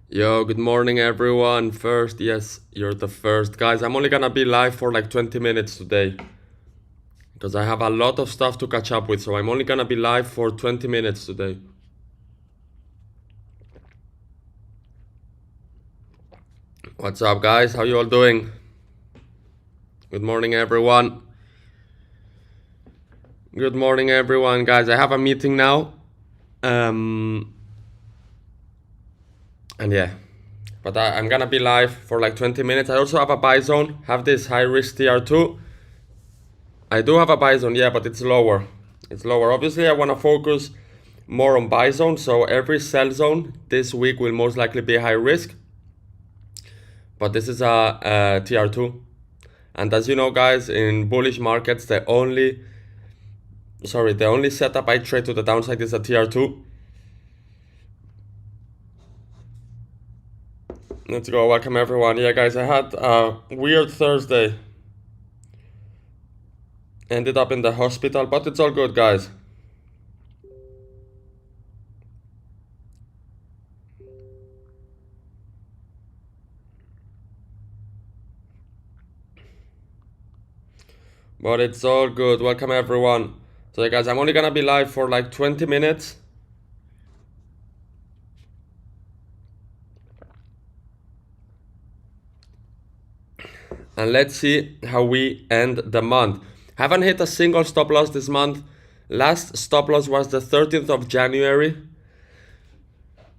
Yo, good morning everyone. First, yes, you're the first. Guys, I'm only gonna be live for like 20 minutes today because I have a lot of stuff to catch up with, so I'm only gonna be live for 20 minutes today. What's up, guys? How you all doing? Good morning, everyone. Good morning, everyone. Guys, I have a meeting now. And yeah, but I'm gonna be live for like 20 minutes. I also have a buy zone, have this high risk TR2. I do have a buy zone, yeah, but it's lower. It's lower. Obviously, I wanna focus more on buy zone, so every sell zone this week will most likely be high risk. But this is a TR2. And as you know, guys, in bullish markets, the only setup I trade to the downside is a TR2. Let's go. Welcome everyone. Yeah, guys, I had a weird Thursday. Ended up in the hospital, but it's all good, guys. But it's all good. Welcome everyone. So yeah, guys, I'm only gonna be live for like 20 minutes. And let's see how we end the month. Haven't hit a single stop loss this month. Last stop loss was the 13th of January.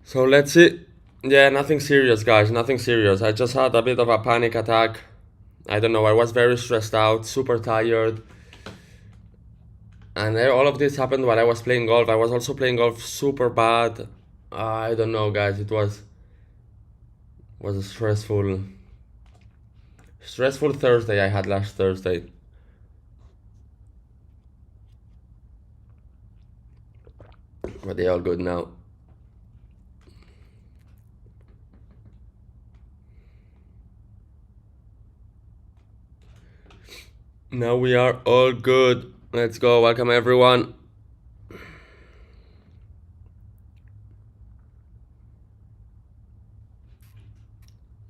So let's see. Yeah, nothing serious, guys. Nothing serious. I just had a bit of a panic attack. I don't know. I was very stressed out, super tired. And all of this happened while I was playing golf. I was also playing golf super bad. I don't know, guys. It was a stressful Thursday I had last Thursday. But they're all good now. Now we are all good. Let's go. Welcome everyone.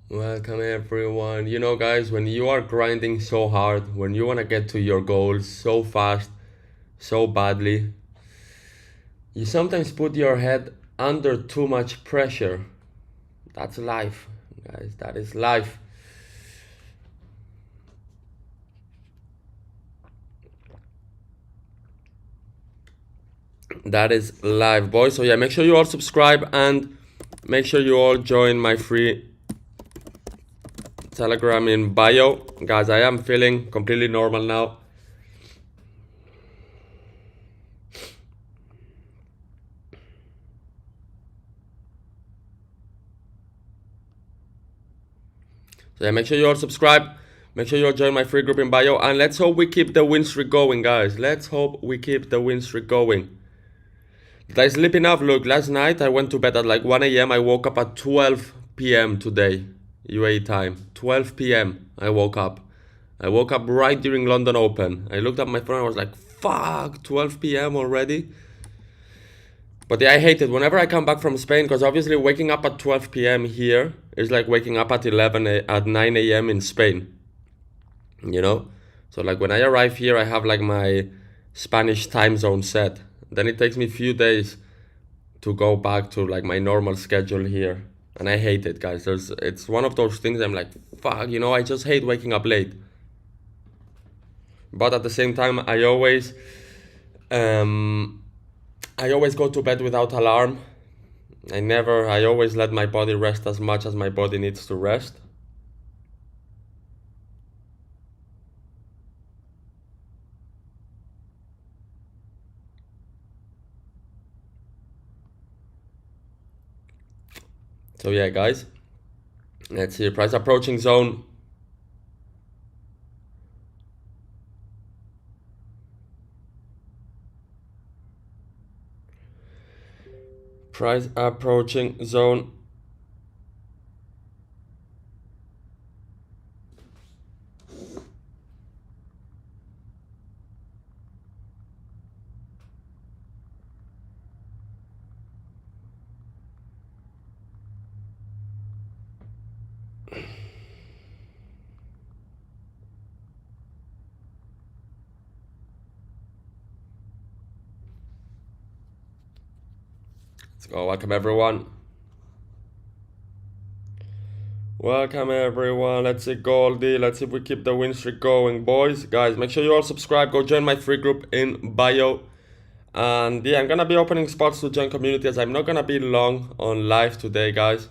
Welcome everyone. You know, guys, when you are grinding so hard, when you want to get to your goals so fast, so badly, you sometimes put your head under too much pressure. That's life, guys. That is life. That is live, boys. So yeah, make sure you all subscribe and make sure you all join my free Telegram in bio. Guys, I am feeling completely normal now. So yeah, make sure you all subscribe. Make sure you all join my free group in bio. And let's hope we keep the win streak going, guys. Let's hope we keep the win streak going. Did I sleep enough? Look, last night I went to bed at like 1 a.m. I woke up at 12 p.m. today, UAE time. 12 p.m. I woke up. I woke up right during London Open. I looked at my phone and I was like, fuck, 12 p.m. already? But yeah, I hate it whenever I come back from Spain, because obviously waking up at 12 p.m. here is like waking up at 9 a.m. in Spain, you know? So like when I arrive here, I have like my Spanish time zone set. Then it takes me a few days to go back to like my normal schedule here. And I hate it, guys. It's one of those things I'm like, fuck, you know, I just hate waking up late. But at the same time, I always go to bed without alarm. I always let my body rest as much as my body needs to rest. So yeah, guys, let's see, price approaching zone. Price approaching zone. Let's go. Welcome everyone. Welcome everyone. Let's see Goldie. Let's see if we keep the win streak going, boys. Guys, make sure you all subscribe. Go join my free group in bio. And yeah, I'm gonna be opening spots to join community as I'm not gonna be long on live today, guys.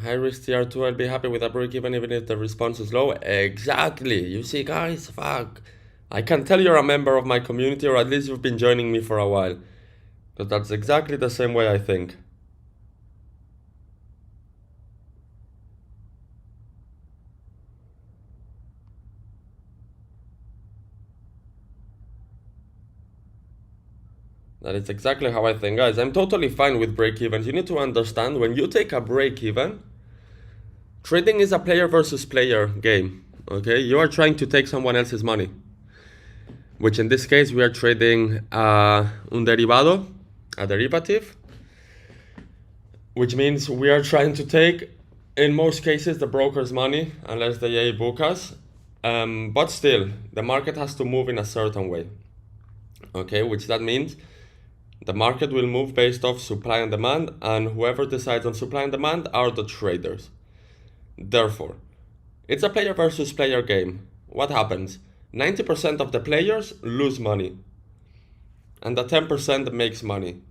High risk TR2, I'll be happy with a break even if the response is low. Exactly. You see, guys, fuck. I can tell you're a member of my community, or at least you've been joining me for a while. But that's exactly the same way I think. That is exactly how I think, guys. I'm totally fine with break-evens. You need to understand, when you take a break-even, trading is a player versus player game, okay? You are trying to take someone else's money, which in this case, we are trading un derivado, a derivative, which means we are trying to take, in most cases, the broker's money, unless they book us. But still, the market has to move in a certain way, okay? Which that means the market will move based off supply and demand, and whoever decides on supply and demand are the traders. Therefore, it's a player versus player game. What happens? 90% of the players lose money, and the 10% makes money.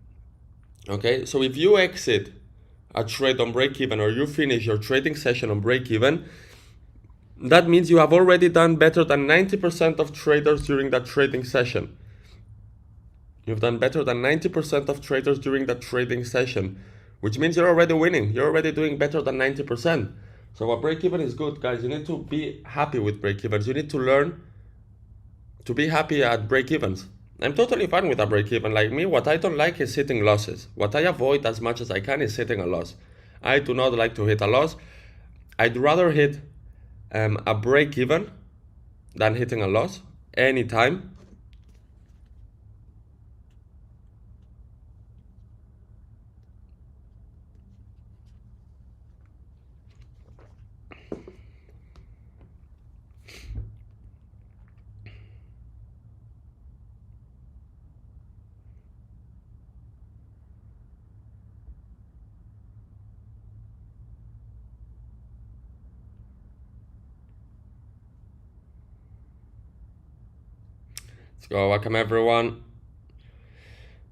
Okay, so if you exit a trade on break-even, or you finish your trading session on break-even, that means you have already done better than 90% of traders during that trading session. You've done better than 90% of traders during that trading session, which means you're already winning. You're already doing better than 90%. So a break-even is good, guys. You need to be happy with break-evens. You need to learn to be happy at break-evens. I'm totally fine with a break-even. Like me, what I don't like is hitting losses. What I avoid as much as I can is hitting a loss. I do not like to hit a loss. I'd rather hit a break-even than hitting a loss anytime. Let's go. Welcome everyone.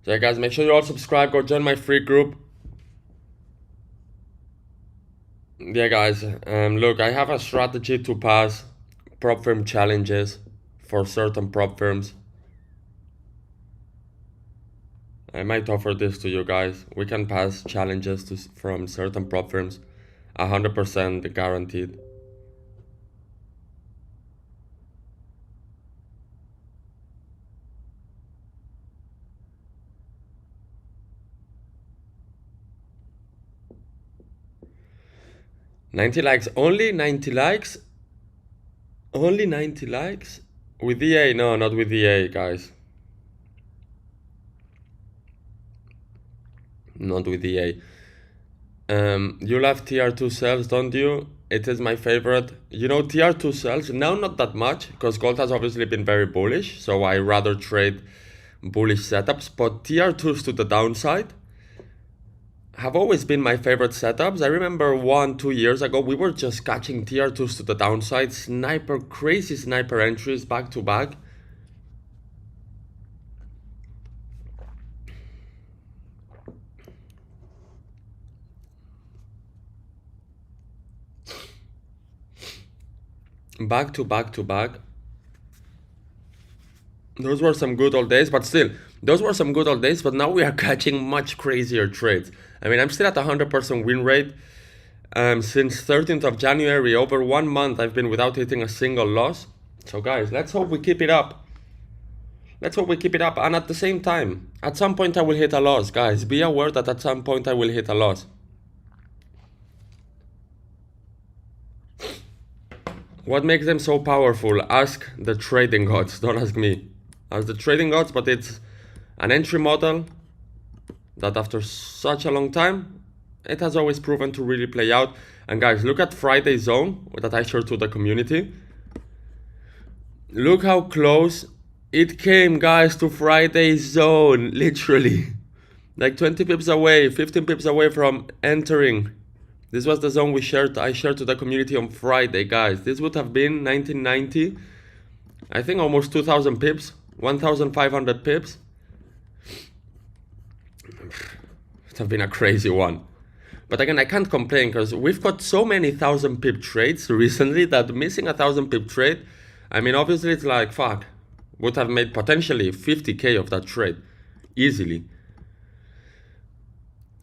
So yeah, guys, make sure you all subscribe. Go join my free group. Yeah, guys, look, I have a strategy to pass prop firm challenges for certain prop firms. I might offer this to you guys. We can pass challenges from certain prop firms, 100% guaranteed. Only 90 likes? Only 90 likes? With EA? No, not with EA, guys. Not with EA. You love TR2 cells, don't you? It is my favorite. You know, TR2 cells, now not that much, because gold has obviously been very bullish, so I rather trade bullish setups, but TR2s to the downside have always been my favorite setups. I remember 1-2 years ago, we were just catching TR2s to the downside, crazy sniper entries back to back. back to back to back. Those were some good old days, but still, those were some good old days, but now we are catching much crazier trades. I mean, I'm still at 100% win rate. Since 13th of January, over 1 month, I've been without hitting a single loss. So guys, let's hope we keep it up. Let's hope we keep it up. And at the same time, at some point I will hit a loss. Guys, be aware that at some point I will hit a loss. What makes them so powerful? Ask the trading gods, don't ask me. Ask the trading gods, but it's an entry model that after such a long time, it has always proven to really play out. And guys, look at Friday zone that I shared to the community. Look how close it came, guys, to Friday zone, literally. Like 20 pips away, 15 pips away from entering. This was the zone I shared to the community on Friday, guys. This would have been 1990. I think almost 2,000 pips, 1,500 pips. It have been a crazy one. But again, I can't complain because we've got so many 1,000 pip trades recently that missing a 1,000 pip trade, I mean, obviously it's like, fuck, would have made potentially 50K of that trade easily.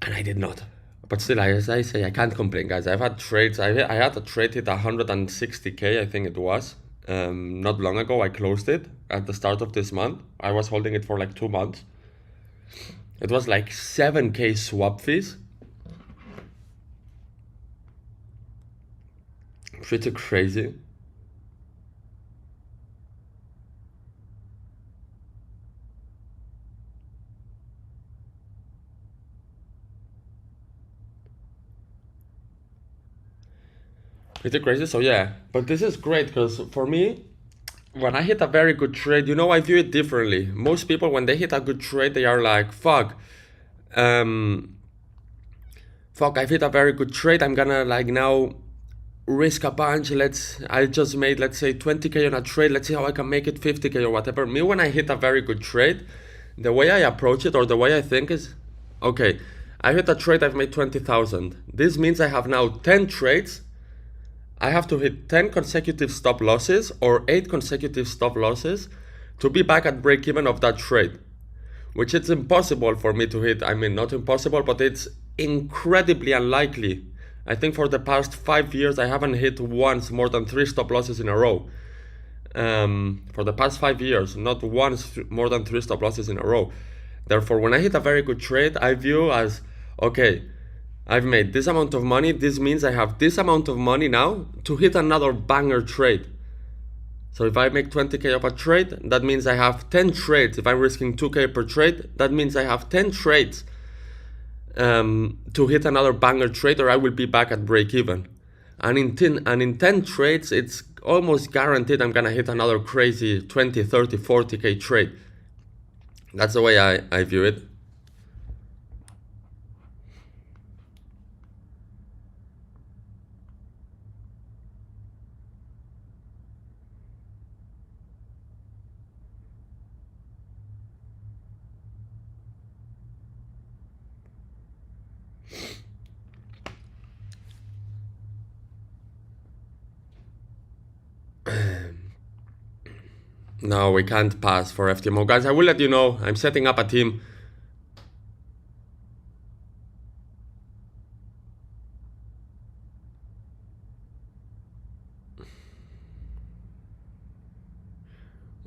And I did not. But still, as I say, I can't complain, guys. I've had trades. I had a trade hit 160K, I think it was. Not long ago, I closed it at the start of this month. I was holding it for like 2 months. It was like 7K swap fees. Pretty crazy. Pretty crazy, so yeah. But this is great because for me, when I hit a very good trade, you know, I view it differently. Most people, when they hit a good trade, they are like, fuck, I've hit a very good trade. I'm gonna like now risk a bunch. I just made, let's say 20K on a trade. Let's see how I can make it 50K or whatever. Me, when I hit a very good trade, the way I approach it or the way I think is, okay, I hit a trade, I've made 20,000. This means I have now 10 trades. I have to hit 10 consecutive stop losses or 8 consecutive stop losses to be back at break even of that trade, which it's impossible for me to hit. I mean, not impossible, but it's incredibly unlikely. I think for the past 5 years, I haven't hit once more than 3 stop losses in a row. For the past 5 years, not once more than 3 stop losses in a row. Therefore, when I hit a very good trade, I view as, okay, I've made this amount of money. This means I have this amount of money now to hit another banger trade. So if I make 20K of a trade, that means I have 10 trades. If I'm risking 2K per trade, that means I have 10 trades to hit another banger trade, or I will be back at break even. And in 10 trades, it's almost guaranteed I'm gonna hit another crazy 20, 30, 40K trade. That's the way I view it. No, we can't pass for FTMO. Guys, I will let you know. I'm setting up a team.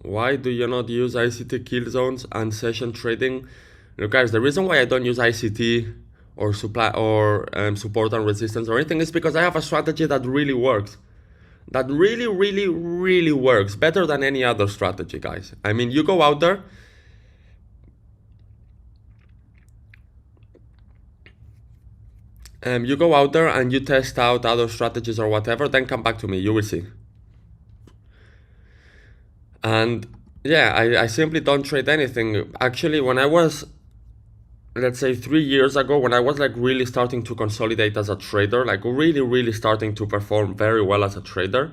Why do you not use ICT kill zones and session trading? Look, guys, the reason why I don't use ICT or support and resistance or anything is because I have a strategy that really works. That really, really, really works better than any other strategy, guys. I mean, you go out there, and you test out other strategies or whatever, then come back to me, you will see. And yeah, I simply don't trade anything. Actually, when I was, let's say 3 years ago, when I was like really starting to consolidate as a trader, like really, really starting to perform very well as a trader,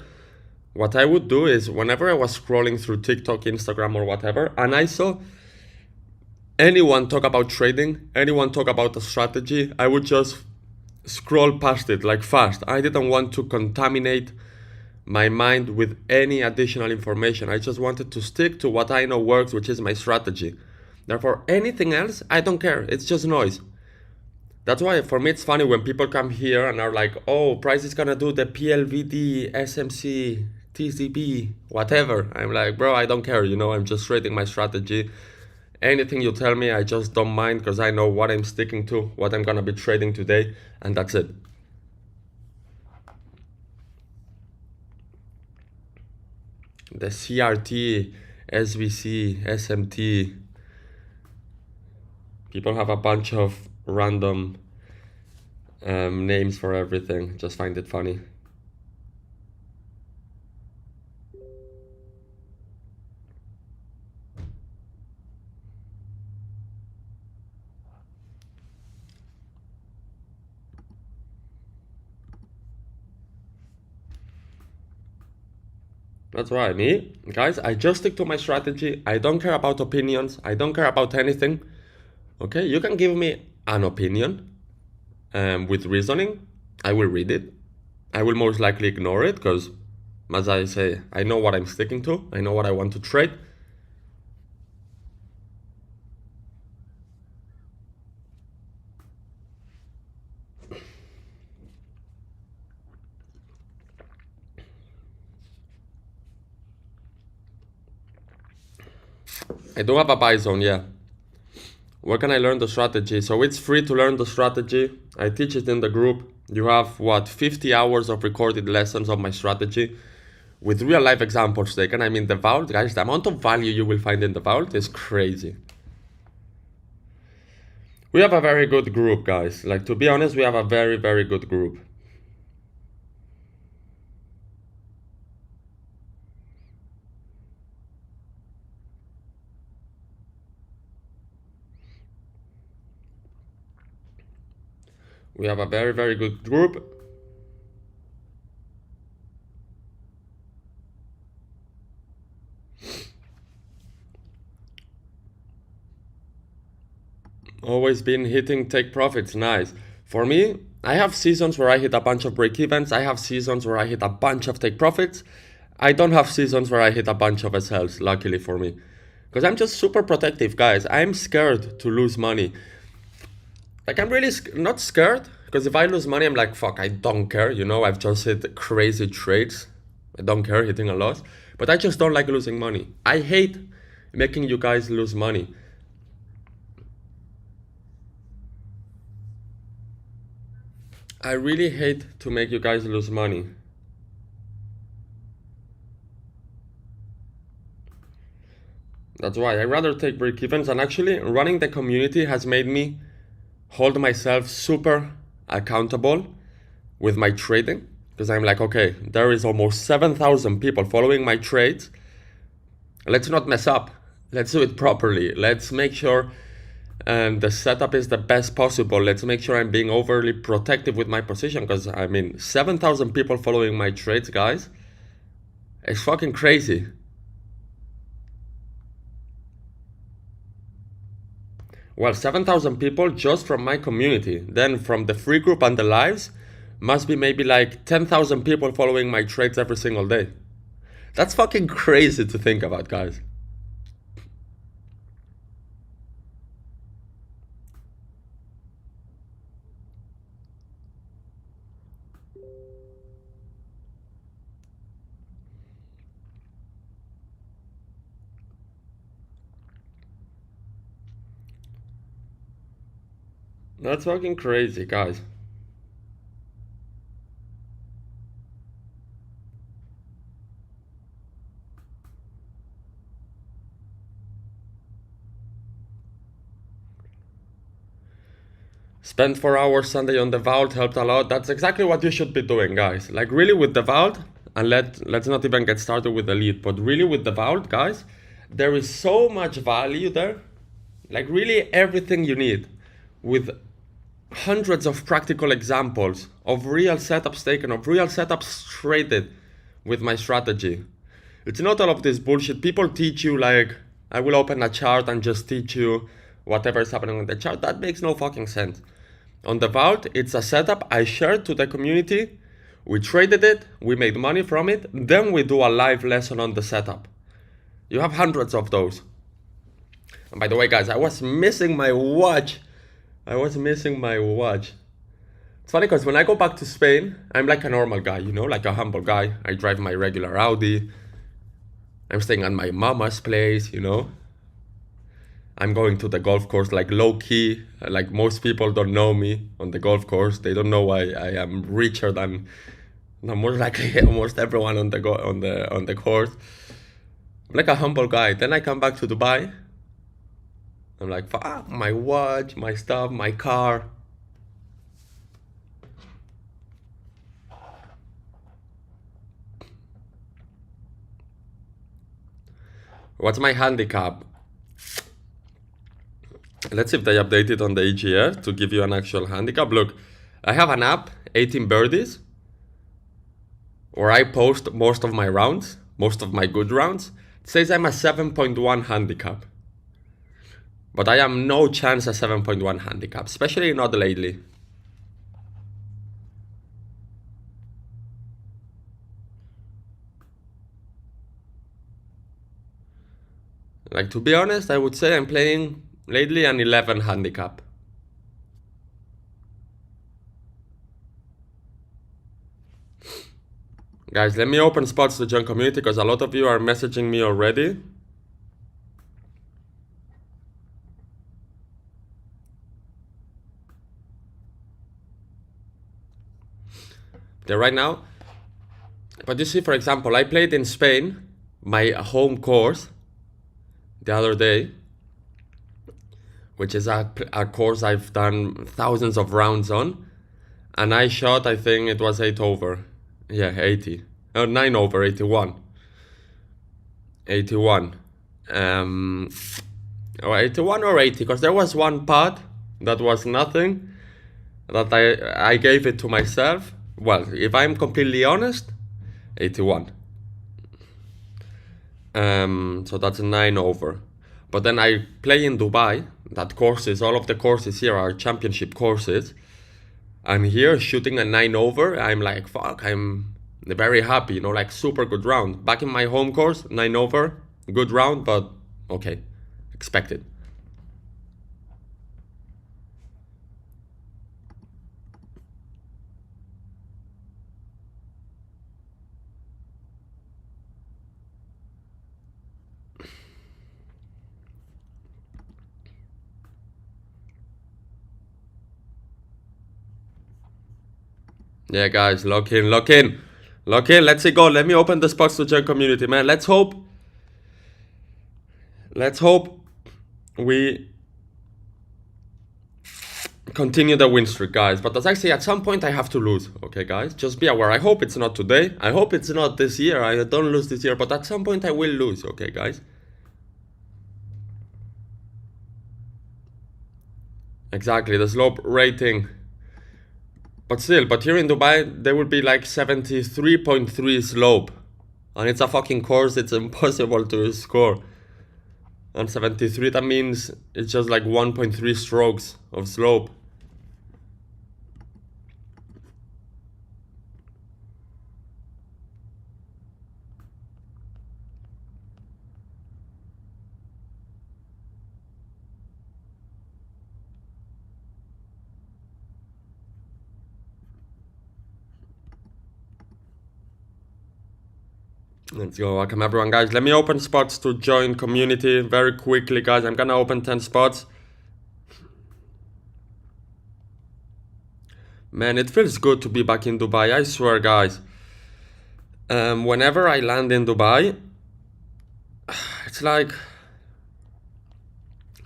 what I would do is whenever I was scrolling through TikTok, Instagram or whatever, and I saw anyone talk about trading, anyone talk about a strategy, I would just scroll past it like fast. I didn't want to contaminate my mind with any additional information. I just wanted to stick to what I know works, which is my strategy. Therefore, anything else, I don't care. It's just noise. That's why for me it's funny when people come here and are like, oh, Price is gonna do the PLVD, SMC, TCB, whatever. I'm like, bro, I don't care, you know, I'm just trading my strategy. Anything you tell me, I just don't mind because I know what I'm sticking to, what I'm gonna be trading today, and that's it. The CRT, SVC, SMT. People have a bunch of random names for everything. Just find it funny. That's right, me, guys, I just stick to my strategy. I don't care about opinions. I don't care about anything. Okay, you can give me an opinion with reasoning. I will read it. I will most likely ignore it because, as I say, I know what I'm sticking to. I know what I want to trade. I do have a buy zone, yeah. Where can I learn the strategy? So it's free to learn the strategy. I teach it in the group. You have, what, 50 hours of recorded lessons of my strategy with real life examples taken. I mean, the vault, guys, the amount of value you will find in the vault is crazy. We have a very good group, guys. Like, to be honest, we have a very, very good group. We have a very, very good group. Always been hitting take profits, nice. For me, I have seasons where I hit a bunch of break evens. I have seasons where I hit a bunch of take profits. I don't have seasons where I hit a bunch of SLs, luckily for me. Because I'm just super protective, guys. I'm scared to lose money. Like, I'm really not scared, because if I lose money, I'm like, fuck, I don't care, you know, I've just hit crazy trades. I don't care hitting a loss, but I just don't like losing money. I hate making you guys lose money. I really hate to make you guys lose money. That's why I rather take break evens, and actually running the community has made me hold myself super accountable with my trading, because I'm like, okay, there is almost 7,000 people following my trades. Let's not mess up. Let's do it properly. Let's make sure the setup is the best possible. Let's make sure I'm being overly protective with my position, because I mean, 7,000 people following my trades, guys, it's fucking crazy. Well, 7,000 people just from my community. Then from the free group and the lives, must be maybe like 10,000 people following my trades every single day. That's fucking crazy to think about, guys. That's fucking crazy, guys. Spent 4 hours Sunday on the vault, helped a lot. That's exactly what you should be doing, guys. Like, really with the vault, and let's not even get started with the lead, but really with the vault, guys, there is so much value there. Like, really everything you need, with hundreds of practical examples of real setups taken, of real setups traded with my strategy. It's not all of this bullshit. People teach you, like, I will open a chart and just teach you whatever is happening on the chart. That makes no fucking sense. On the vault, it's a setup I shared to the community We traded it, we made money from it, then we do a live lesson on the setup. You have hundreds of those. And by the way, guys, I was missing my watch. It's funny because when I go back to Spain, I'm like a normal guy, you know, like a humble guy. I drive my regular Audi. I'm staying at my mama's place, you know. I'm going to the golf course like low key. Like most people don't know me on the golf course. They don't know I am richer than most likely almost everyone on the course. I'm like a humble guy. Then I come back to Dubai. I'm like, fuck, my watch, my stuff, my car. What's my handicap? Let's see if they update it on the EGR to give you an actual handicap. Look, I have an app, 18 birdies, where I post most of my rounds, most of my good rounds. It says I'm a 7.1 handicap. But I am no chance a 7.1 handicap, especially not lately. Like, to be honest, I would say I'm playing lately an 11 handicap. Guys, let me open spots to join community because a lot of you are messaging me already. There right now. But you see, for example, I played in Spain, my home course, the other day, which is a course I've done thousands of rounds on, and I shot, I think it was 8 over. Yeah, 80. 9 over, 81. 81. Or 81 or 80, because there was one putt that was nothing, that I gave it to myself. Well, if I'm completely honest, 81. So that's 9 over. But then I play in Dubai. That courses, all of the courses here are championship courses. And here, shooting a 9 over, I'm like, fuck, I'm very happy, you know, like super good round. Back in my home course, 9 over, good round, but okay, expected. Yeah, guys, lock in. Let's see, go. Let me open the spots to join community, man. Let's hope we continue the win streak, guys. But as I say, at some point I have to lose. Okay, guys, just be aware. I hope it's not today. I hope it's not this year. I don't lose this year, but at some point I will lose. Okay, guys. Exactly, the slope rating. But still, but here in Dubai, there would be like 73.3 slope. And it's a fucking course, it's impossible to score. And 73, that means it's just like 1.3 strokes of slope. Let's go. Welcome everyone, guys. Let me open spots to join community very quickly, guys. I'm gonna open 10 spots. Man, it feels good to be back in Dubai, I swear, guys. Whenever I land in Dubai, it's like,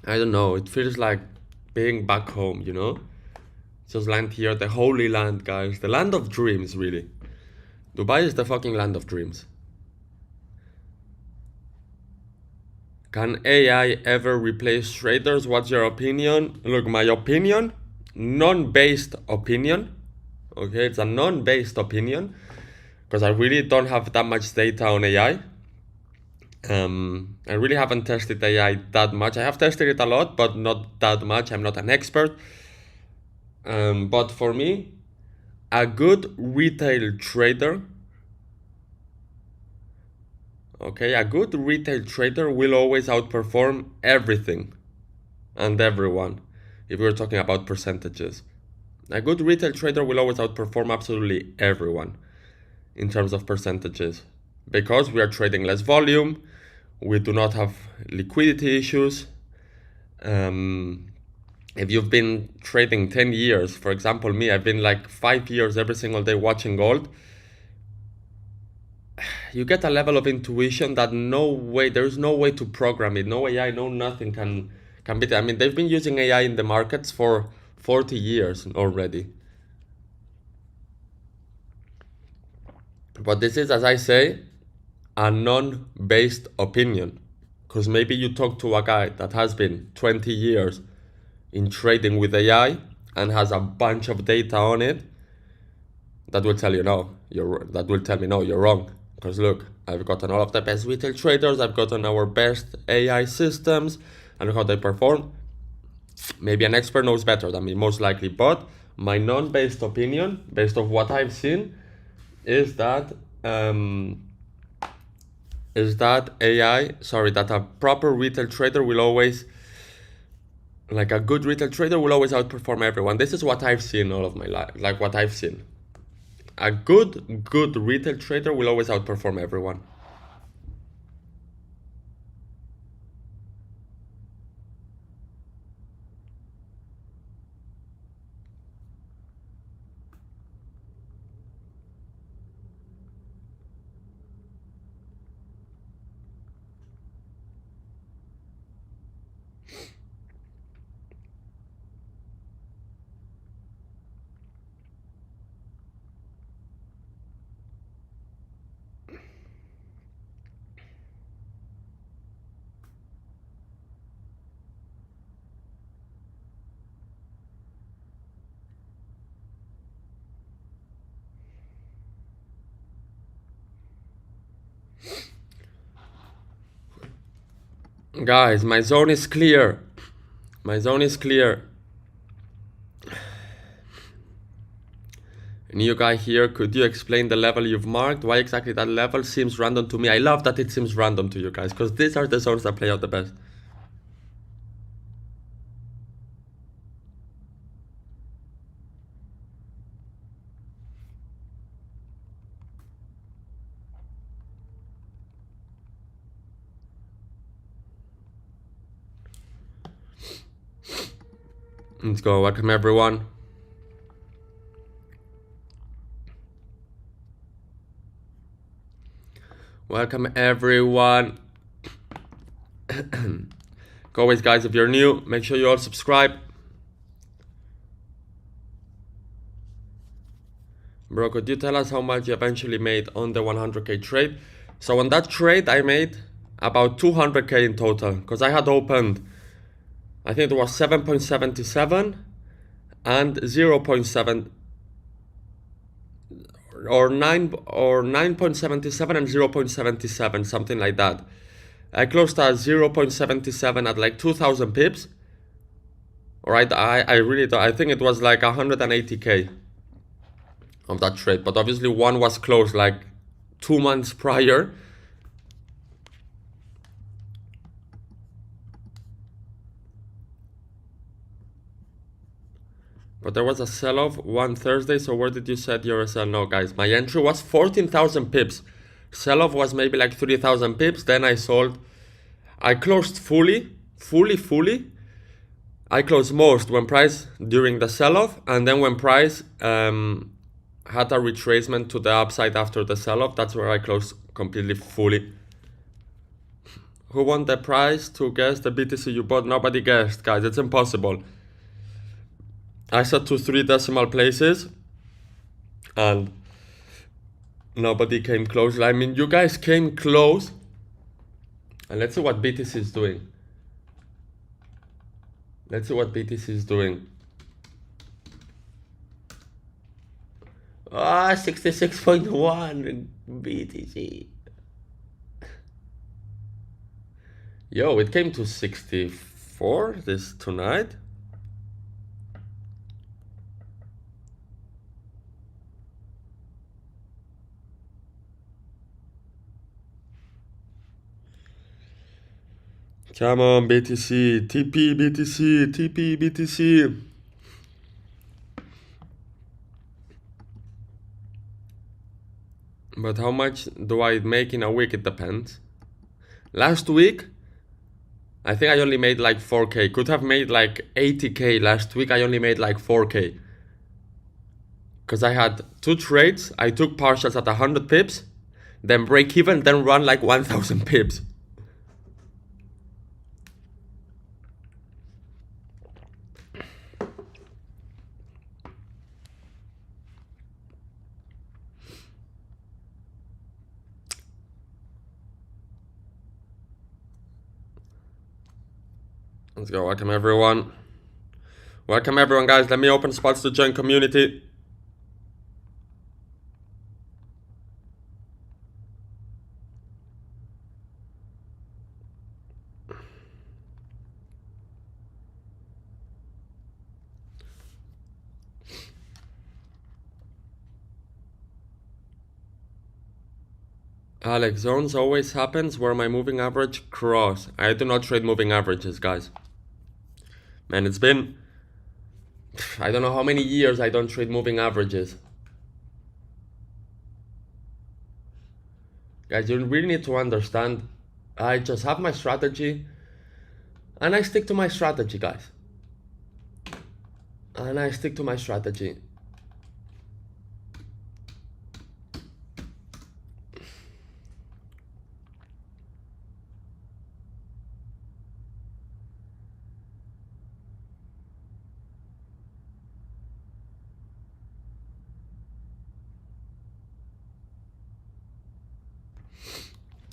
I don't know, it feels like being back home, you know? Just land here, the holy land, guys. The land of dreams, really. Dubai is the fucking land of dreams. Can AI ever replace traders? What's your opinion? Look, my opinion, non-based opinion. Okay, it's a non-based opinion because I really don't have that much data on AI. I really haven't tested AI that much. I have tested it a lot, but not that much. I'm not an expert. But for me, a good retail trader, okay, a good retail trader will always outperform everything and everyone, if we're talking about percentages. A good retail trader will always outperform absolutely everyone in terms of percentages, because we are trading less volume, we do not have liquidity issues. If you've been trading 10 years, for example, me, I've been like 5 years every single day watching gold, you get a level of intuition that there's no way to program it. No AI, no nothing can beat it. I mean, they've been using AI in the markets for 40 years already. But this is, as I say, a non-based opinion. Because maybe you talk to a guy that has been 20 years in trading with AI and has a bunch of data on it, that will tell you no, that will tell me no, you're wrong. Because look, I've gotten all of the best retail traders, I've gotten our best AI systems and how they perform. Maybe an expert knows better than me, most likely, but my non-based opinion, based on what I've seen, is that that a proper retail trader will always, like a good retail trader will always outperform everyone. This is what I've seen all of my life, like what I've seen. A good retail trader will always outperform everyone. Guys, my zone is clear. My zone is clear. New guy here, could you explain the level you've marked? Why exactly that level seems random to me? I love that it seems random to you guys, because these are the zones that play out the best. Let's go. Welcome everyone. Welcome everyone. Always guys, if you're new, make sure you all subscribe. Bro, could you tell us how much you eventually made on the 100k trade? So on that trade I made about 200k in total, because I had opened, I think it was 7.77 and 0.7 or 9.77 and 0.77, something like that. I closed at 0.77 at like 2,000 pips. Alright, I really don't, I think it was like 180k of that trade, but obviously one was closed like 2 months prior. But there was a sell-off one Thursday, so where did you set your sell? No, guys, my entry was 14,000 pips. Sell-off was maybe like 3,000 pips. Then I sold. I closed fully. I closed most when price during the sell-off, and then when price had a retracement to the upside after the sell-off, that's where I closed completely fully. Who won the prize to guess the BTC you bought? Nobody guessed, guys. It's impossible. I said to 3 decimal places and nobody came close. I mean, you guys came close. And let's see what BTC is doing. Let's see what BTC is doing. 66.1 BTC. Yo, it came to 64 tonight. Come on, BTC. TP, BTC. TP, BTC. But how much do I make in a week? It depends. Last week, I think I only made like 4K. Could have made like 80K last week. I only made like 4K. Because I had 2 trades. I took partials at 100 pips. Then break even. Then run like 1000 pips. Let's go. Welcome everyone. Welcome everyone, guys. Let me open spots to join community. Alex, zones always happens where my moving average cross. I do not trade moving averages, guys. Man, it's been, I don't know how many years I don't trade moving averages. Guys, you really need to understand, I just have my strategy and I stick to my strategy, guys. And I stick to my strategy.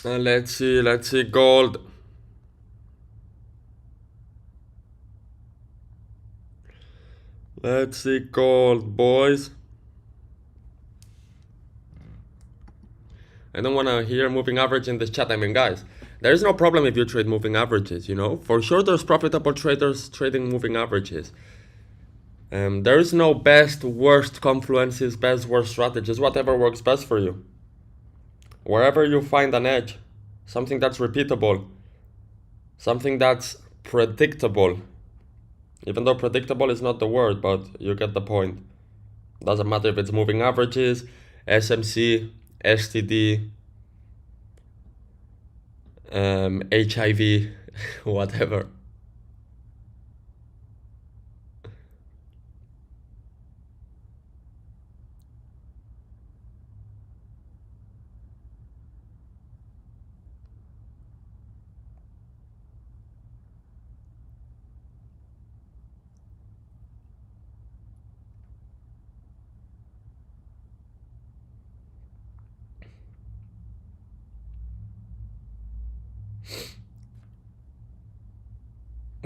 And let's see gold. Let's see gold, boys. I don't want to hear moving average in this chat. I mean, guys, there is no problem if you trade moving averages, you know. For sure, there's profitable traders trading moving averages. There is no best, worst confluences, best, worst strategies, whatever works best for you. Wherever you find an edge, something that's repeatable, something that's predictable. Even though predictable is not the word, but you get the point. Doesn't matter if it's moving averages, SMC, STD, HIV, whatever.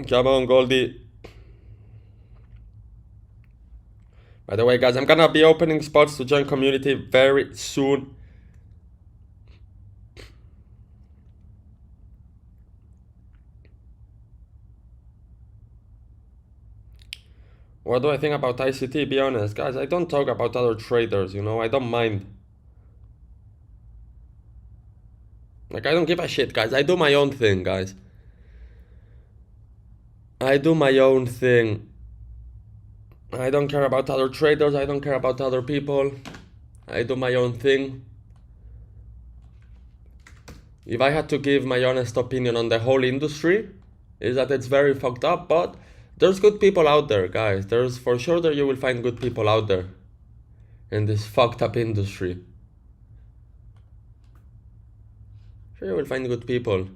Come on, Goldie. By the way, guys, I'm gonna be opening spots to join community very soon. What do I think about ICT? Be honest, guys, I don't talk about other traders, you know, I don't mind. Like, I don't give a shit, guys. I do my own thing, guys. I do my own thing. I don't care about other traders. I don't care about other people. I do my own thing. If I had to give my honest opinion on the whole industry, is that it's very fucked up, but there's good people out there, guys. There's for sure that you will find good people out there in this fucked up industry. Sure, you will find good people.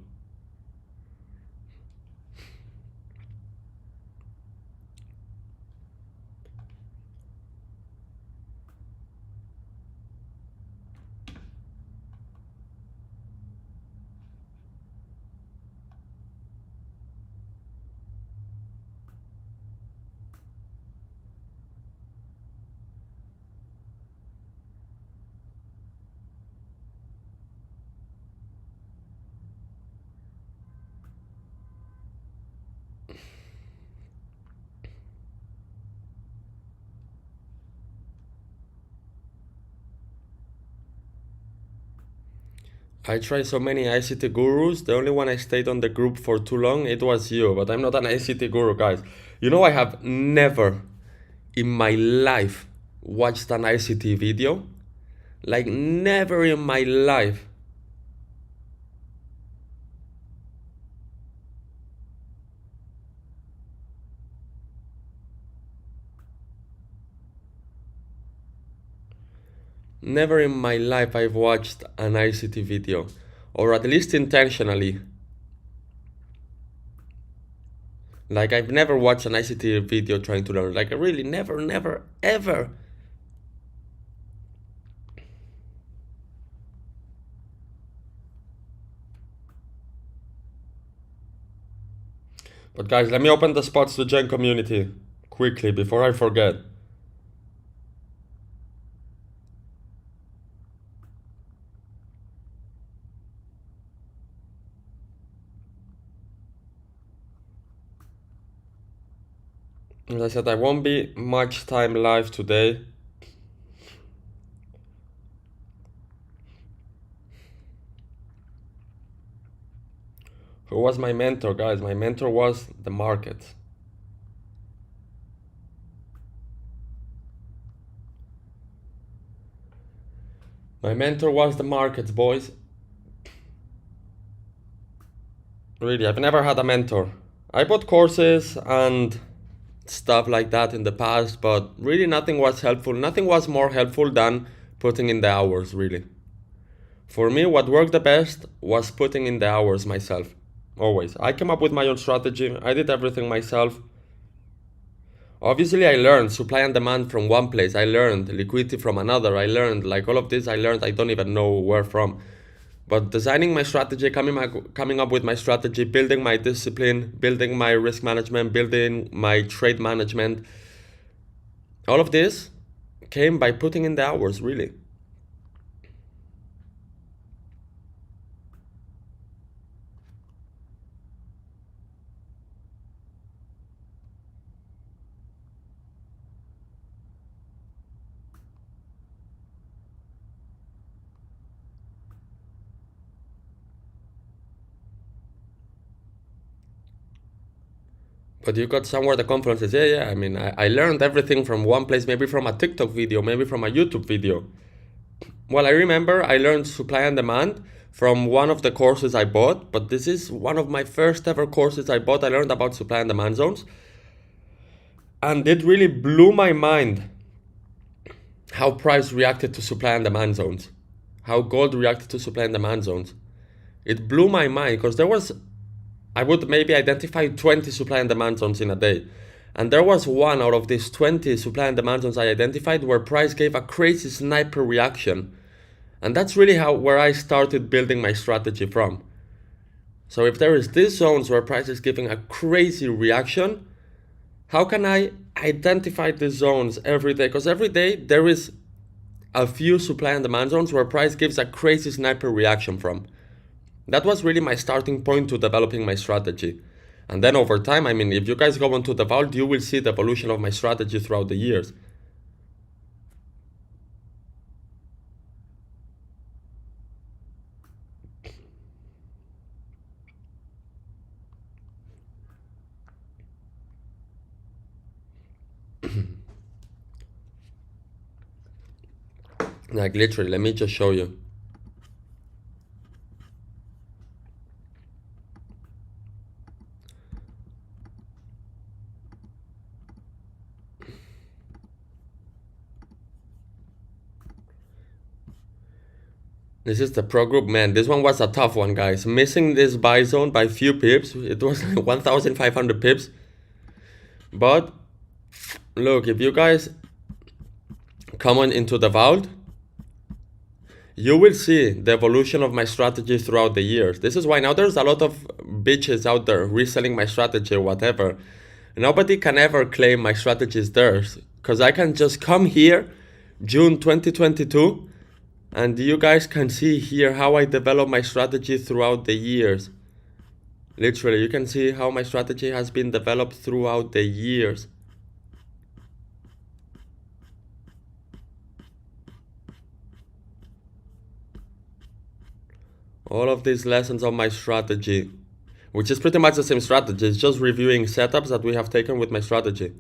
I tried so many ICT gurus. The only one I stayed on the group for too long, it was you. But I'm not an ICT guru, guys. You know, I have never in my life watched an ICT video. Like, never in my life. Never in my life I've watched an ICT video. Or at least intentionally. Like, I've never watched an ICT video trying to learn. Like, I really never, never, ever. But guys, let me open the spots to join community quickly before I forget. As I said, I won't be much time live today. Who was my mentor, guys? My mentor was the market. My mentor was the markets, boys. Really, I've never had a mentor. I bought courses and stuff like that in the past, but really nothing was helpful. Nothing was more helpful than putting in the hours, really. For me, what worked the best was putting in the hours myself. Always. I came up with my own strategy. I did everything myself. Obviously, I learned supply and demand from one place. I learned liquidity from another. I learned, like, all of this, I learned, I don't even know where from. But designing my strategy, coming up with my strategy, building my discipline, building my risk management, building my trade management, all of this came by putting in the hours, really. But you got somewhere the confluence is, yeah. I mean, I learned everything from one place, maybe from a TikTok video, maybe from a YouTube video. Well, I remember I learned supply and demand from one of the courses I bought, but this is one of my first ever courses I bought. I learned about supply and demand zones. And it really blew my mind how price reacted to supply and demand zones, how gold reacted to supply and demand zones. It blew my mind because I would maybe identify 20 supply and demand zones in a day. And there was one out of these 20 supply and demand zones I identified where price gave a crazy sniper reaction. And that's really where I started building my strategy from. So if there is these zones where price is giving a crazy reaction, how can I identify these zones every day? Because every day there is a few supply and demand zones where price gives a crazy sniper reaction from. That was really my starting point to developing my strategy. And then over time, I mean, if you guys go into the vault, you will see the evolution of my strategy throughout the years. Like literally, let me just show you. This is the pro group, man. This one was a tough one, guys. Missing this buy zone by few pips. It was 1,500 pips. But look, if you guys come on into the vault, you will see the evolution of my strategy throughout the years. This is why now there's a lot of bitches out there reselling my strategy or whatever. Nobody can ever claim my strategy is theirs, because I can just come here, June 2022, and you guys can see here how I develop my strategy throughout the years. Literally, you can see how my strategy has been developed throughout the years. All of these lessons on my strategy, which is pretty much the same strategy. It's just reviewing setups that we have taken with my strategy.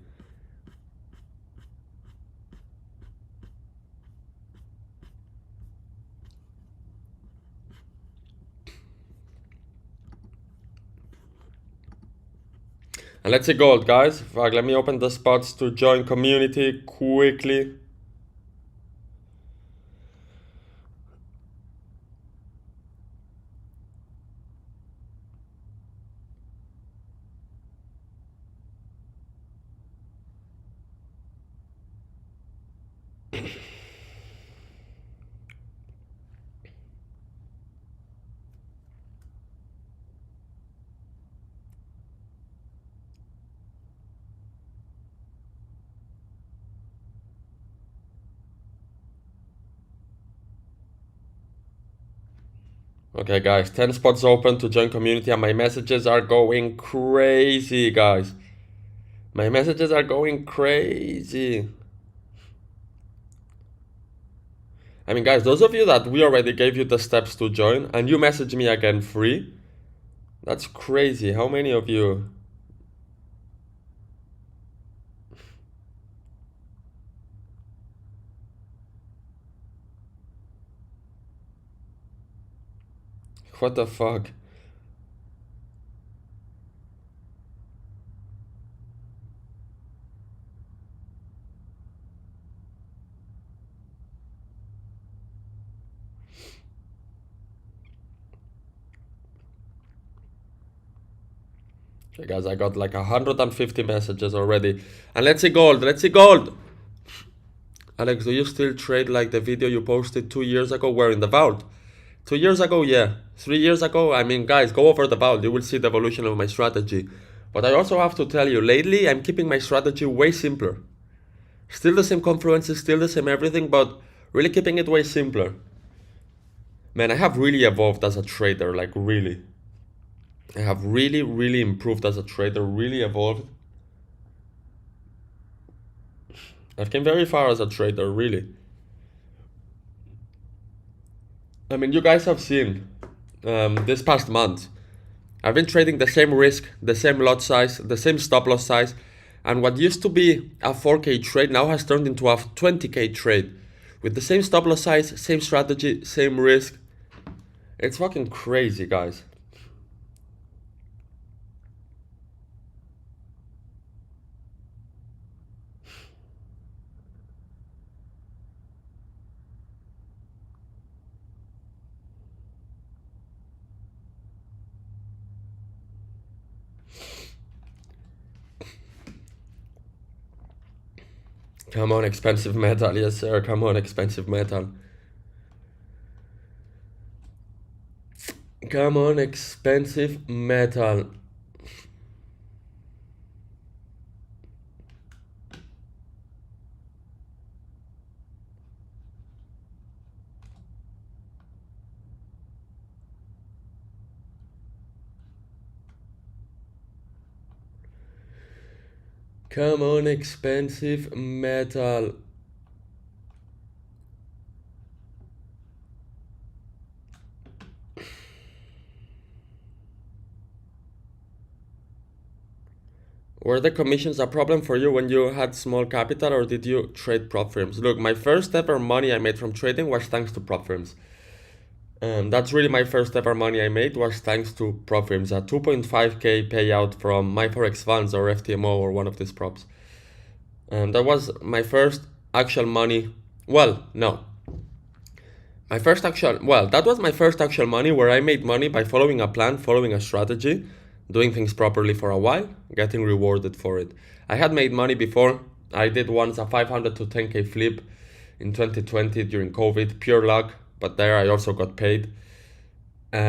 And let's see gold, guys. Fuck, let me open the spots to join community quickly. Okay, guys, 10 spots open to join community, and my messages are going crazy, guys. My messages are going crazy. I mean, guys, those of you that we already gave you the steps to join and you message me again free, that's crazy. How many of you? What the fuck? Okay, guys, I got like 150 messages already. And let's see gold. Let's see gold. Alex, do you still trade like the video you posted 2 years ago? Where, in the vault? 2 years ago, yeah. 3 years ago, I mean, guys, go over the vault. You will see the evolution of my strategy. But I also have to tell you, lately, I'm keeping my strategy way simpler. Still the same confluences, still the same everything, but really keeping it way simpler. Man, I have really evolved as a trader, like really. I have really, really improved as a trader, really evolved. I've came very far as a trader, really. I mean, you guys have seen this past month, I've been trading the same risk, the same lot size, the same stop loss size, and what used to be a 4K trade now has turned into a 20K trade with the same stop loss size, same strategy, same risk. It's fucking crazy, guys. Come on, expensive metal. Yes, sir. Come on, expensive metal. Come on, expensive metal. Come on, expensive metal. Were the commissions a problem for you when you had small capital, or did you trade prop firms? Look, my first ever money I made from trading was thanks to prop firms. That's really my first ever money I made was thanks to prop firms. A 2.5k payout from my forex funds or FTMO or one of these props. That was my first actual money. Well, no. That was my first actual money where I made money by following a plan, following a strategy, doing things properly for a while, getting rewarded for it. I had made money before. I did once a 500 to 10k flip in 2020 during COVID, pure luck, but there I also got paid. But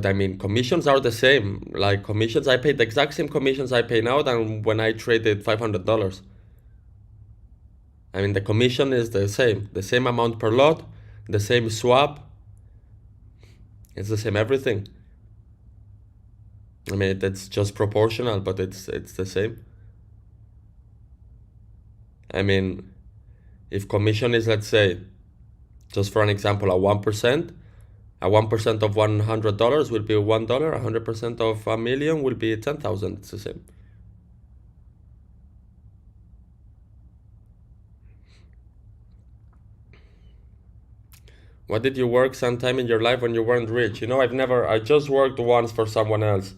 I mean, commissions are the same. Like commissions, I paid the exact same commissions I pay now than when I traded $500. I mean, the commission is the same amount per lot, the same swap. It's the same everything. I mean, it's just proportional, but it's the same. I mean, if commission is, let's say, Just for an example, a 1%. A 1% of $100 will be $1. 100% of a million will be 10,000. It's the same. What did you work sometime in your life when you weren't rich? You know, I just worked once for someone else.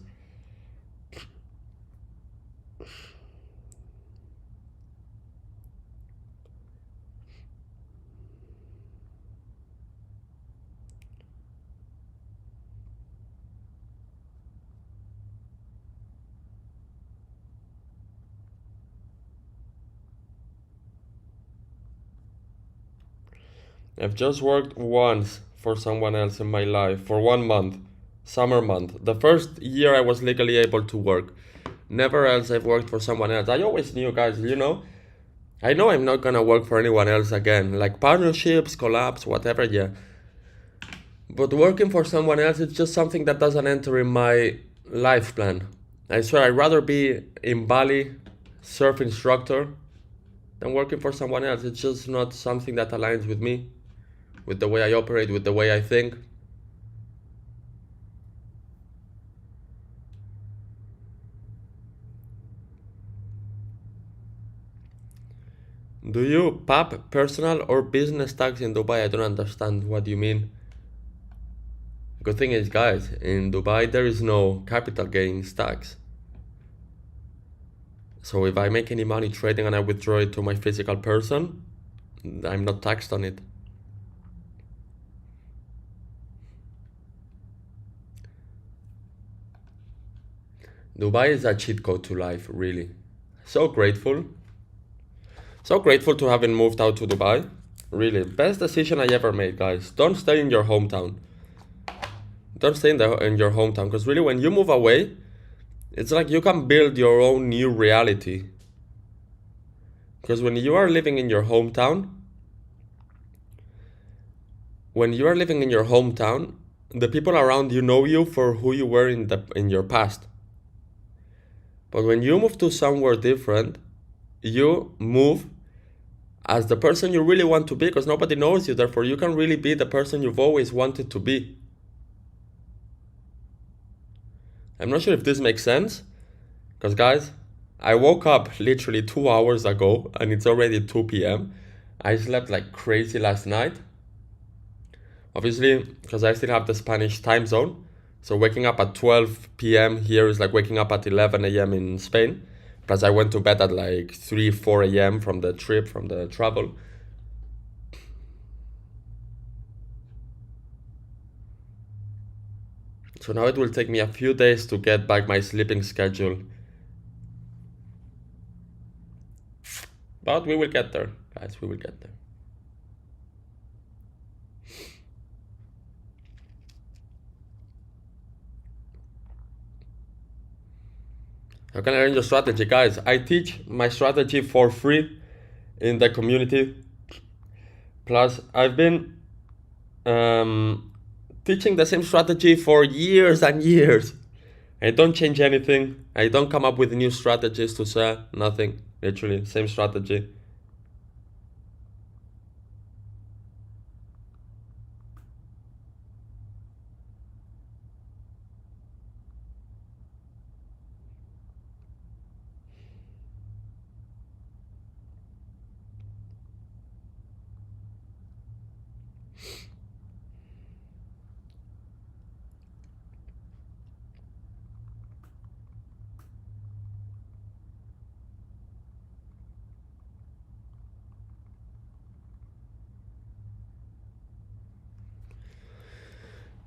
I've just worked once for someone else in my life for 1 month, summer month. The first year I was legally able to work. Never else I've worked for someone else. I always knew, guys, you know, I know I'm not gonna work for anyone else again. Like partnerships, collabs, whatever, yeah. But working for someone else, it's just something that doesn't enter in my life plan. I swear I'd rather be in Bali, surf instructor, than working for someone else. It's just not something that aligns with me, with the way I operate, with the way I think. Do you pap personal or business tax in Dubai? I don't understand what you mean. Good thing is, guys, in Dubai there is no capital gains tax. So if I make any money trading and I withdraw it to my physical person, I'm not taxed on it. Dubai is a cheat code to life, really. So grateful. So grateful to having moved out to Dubai. Really, best decision I ever made, guys. Don't stay in your hometown. Don't stay in your hometown, because really when you move away, it's like you can build your own new reality. Because when you are living in your hometown, the people around you know you for who you were in your past. But when you move to somewhere different, you move as the person you really want to be, because nobody knows you, therefore you can really be the person you've always wanted to be. I'm not sure if this makes sense, because guys, I woke up literally 2 hours ago and it's already 2 p.m. I slept like crazy last night. Obviously, because I still have the Spanish time zone. So waking up at 12 p.m. here is like waking up at 11 a.m. in Spain. Plus I went to bed at like 3, 4 a.m. from the travel. So now it will take me a few days to get back my sleeping schedule. But we will get there, guys, we will get there. How can I learn your strategy? Guys, I teach my strategy for free in the community. Plus, I've been teaching the same strategy for years and years. I don't change anything. I don't come up with new strategies to sell. Nothing. Literally, same strategy.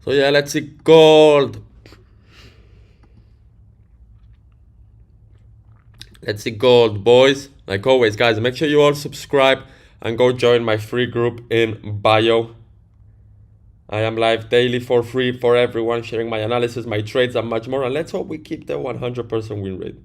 So yeah, let's see gold. Let's see gold, boys. Like always, guys, make sure you all subscribe and go join my free group in bio. I am live daily for free for everyone, sharing my analysis, my trades, and much more. And let's hope we keep the 100% win rate.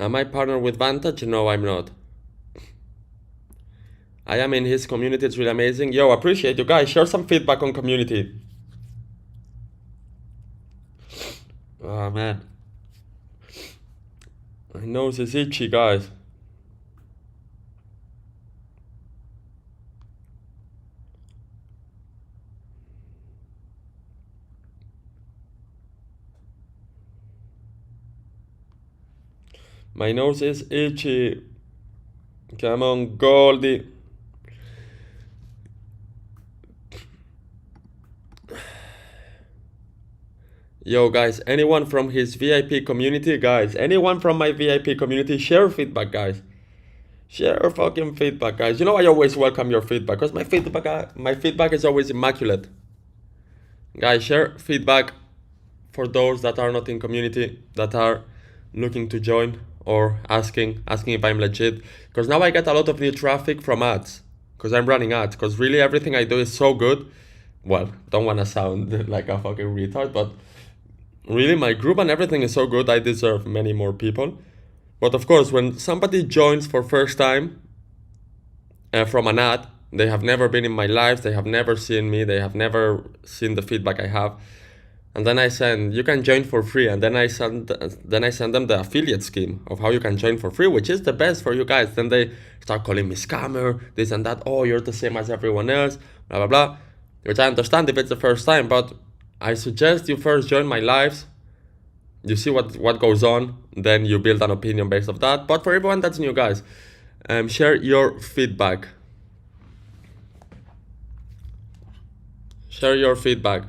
Am I partnered with Vantage? No, I'm not. I am in his community. It's really amazing. Yo, appreciate you guys. Share some feedback on community. Oh man, my nose is itchy, guys. My nose is itchy. Come on, Goldie. Yo, guys, anyone from his VIP community, guys, anyone from my VIP community, share feedback, guys. Share fucking feedback, guys. You know I always welcome your feedback because my feedback is always immaculate. Guys, share feedback for those that are not in community, that are looking to join or asking if I'm legit. Because now I get a lot of new traffic from ads. Because I'm running ads. Because really everything I do is so good. Well, don't want to sound like a fucking retard, but really my group and everything is so good. I deserve many more people. But of course, when somebody joins for first time from an ad, they have never been in my lives, they have never seen me, they have never seen the feedback I have. And then I send, you can join for free, and then I send them the affiliate scheme of how you can join for free, which is the best for you guys. Then they start calling me scammer, this and that. Oh, you're the same as everyone else, blah blah blah. Which I understand if it's the first time, but I suggest you first join my lives. You see what goes on, then you build an opinion based off that. But for everyone that's new, guys, share your feedback. Share your feedback.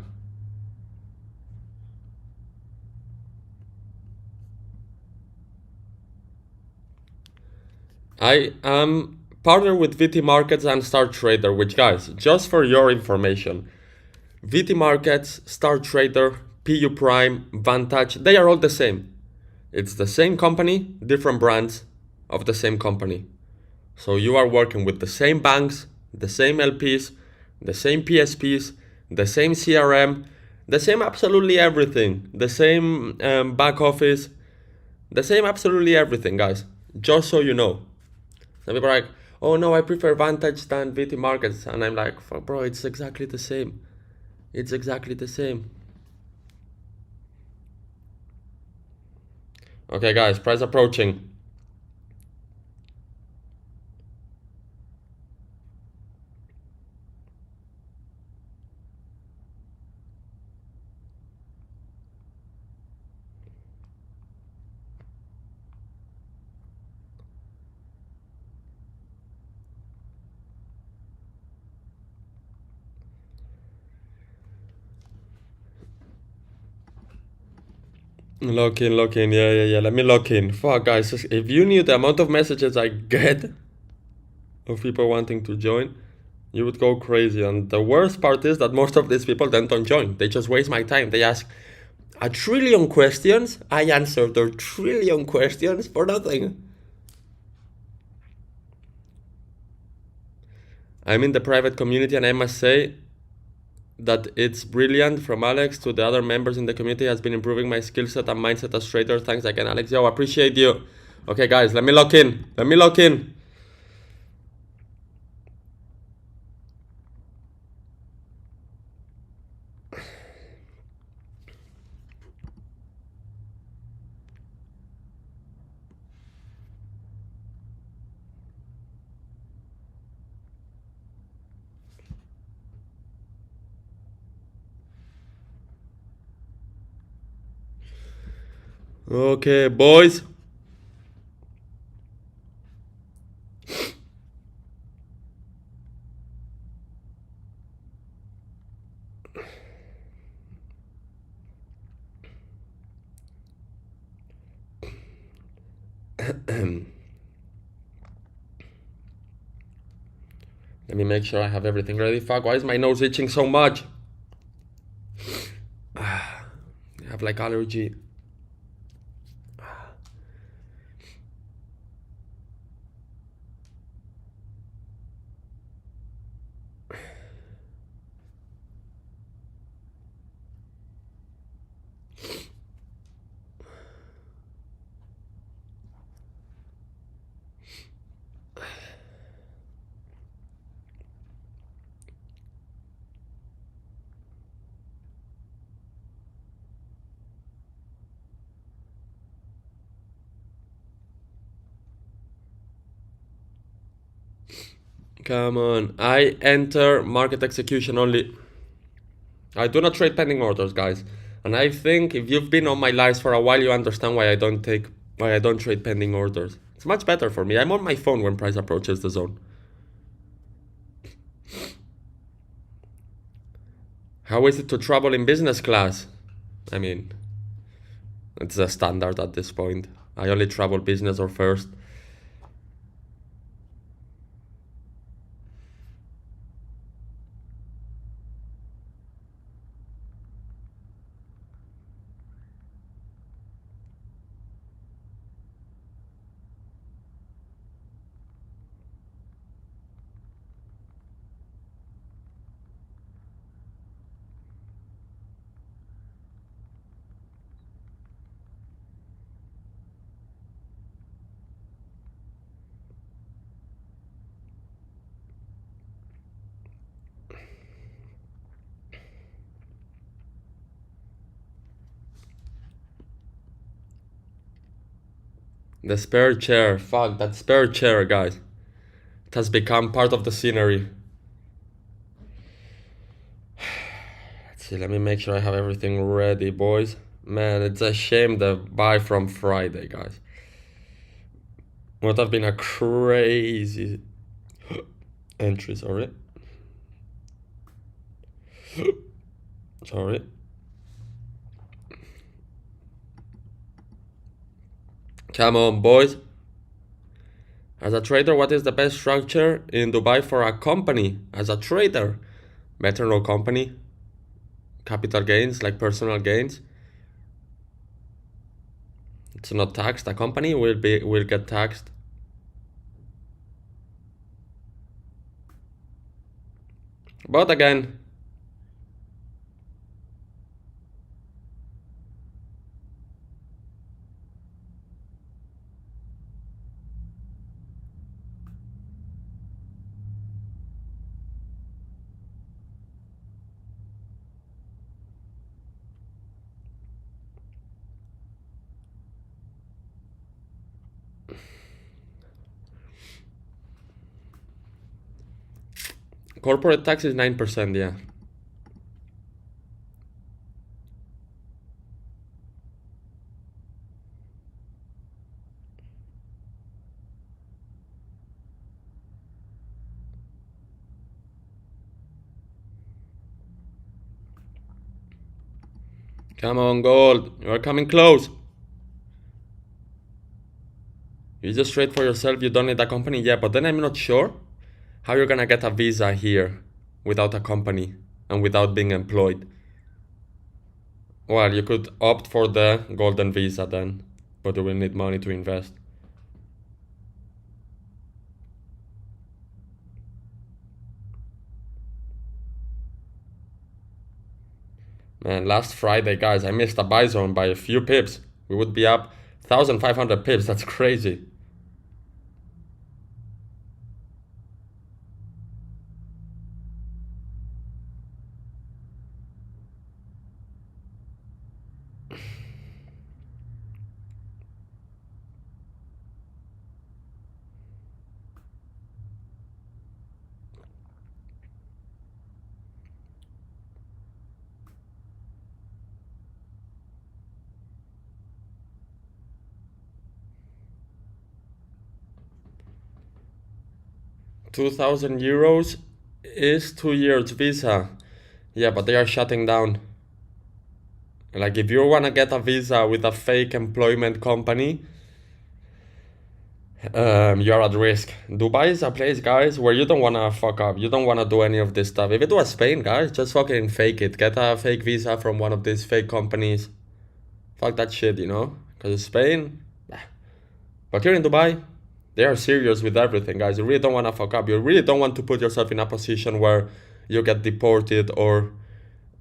I am partnered with VT Markets and Star Trader, which, guys, just for your information, VT Markets, Star Trader, PU Prime, Vantage, they are all the same. It's the same company, different brands of the same company. So you are working with the same banks, the same LPs, the same PSPs, the same CRM, the same absolutely everything, the same back office, the same absolutely everything, guys. Just so you know. Some people are like, oh no, I prefer Vantage than VT Markets. And I'm like, bro, it's exactly the same. It's exactly the same. Okay, guys, price approaching. Lock in, yeah. Let me lock in. Fuck, guys, if you knew the amount of messages I get of people wanting to join, you would go crazy. And the worst part is that most of these people then don't join. They just waste my time. They ask a trillion questions. I answer their trillion questions for nothing. I'm in the private community, and I must say that it's brilliant. From Alex to the other members in the community has been improving my skill set and mindset as trader. Thanks again, Alex. Yo, appreciate you. Okay, guys, let me lock in. Okay, boys. Let me make sure I have everything ready. Fuck, why is my nose itching so much? I have like allergy. Come on. I enter market execution only. I do not trade pending orders, guys. And I think if you've been on my lives for a while, you understand why I don't trade pending orders. It's much better for me. I'm on my phone when price approaches the zone. How is it to travel in business class? I mean, it's a standard at this point. I only travel business or first. The spare chair. Fuck, that spare chair, guys. It has become part of the scenery. Let's see, let me make sure I have everything ready, boys. Man, it's a shame the buy from Friday, guys. Would have been a crazy entry, sorry. Sorry. Come on, boys. As a trader, what is the best structure in Dubai for a company? As a trader, better no company. Capital gains, like personal gains. It's not taxed. A company will get taxed. But again, corporate tax is 9%, yeah. Come on, gold. You are coming close. You just trade for yourself. You don't need a company. Yeah, but then I'm not sure how you're gonna get a visa here without a company and without being employed. Well, you could opt for the golden visa then, but you will need money to invest. Man, last Friday, guys, I missed a buy zone by a few pips. We would be up 1,500 pips. That's crazy. €2,000 is 2 years visa. Yeah, but they are shutting down. Like, if you wanna get a visa with a fake employment company, you're at risk. Dubai is a place, guys, where you don't wanna fuck up. You don't wanna do any of this stuff. If it was Spain, guys, just fucking fake it. Get a fake visa from one of these fake companies. Fuck that shit, you know? Because Spain, but here in Dubai, they are serious with everything, guys. You really don't wanna fuck up. You really don't want to put yourself in a position where you get deported or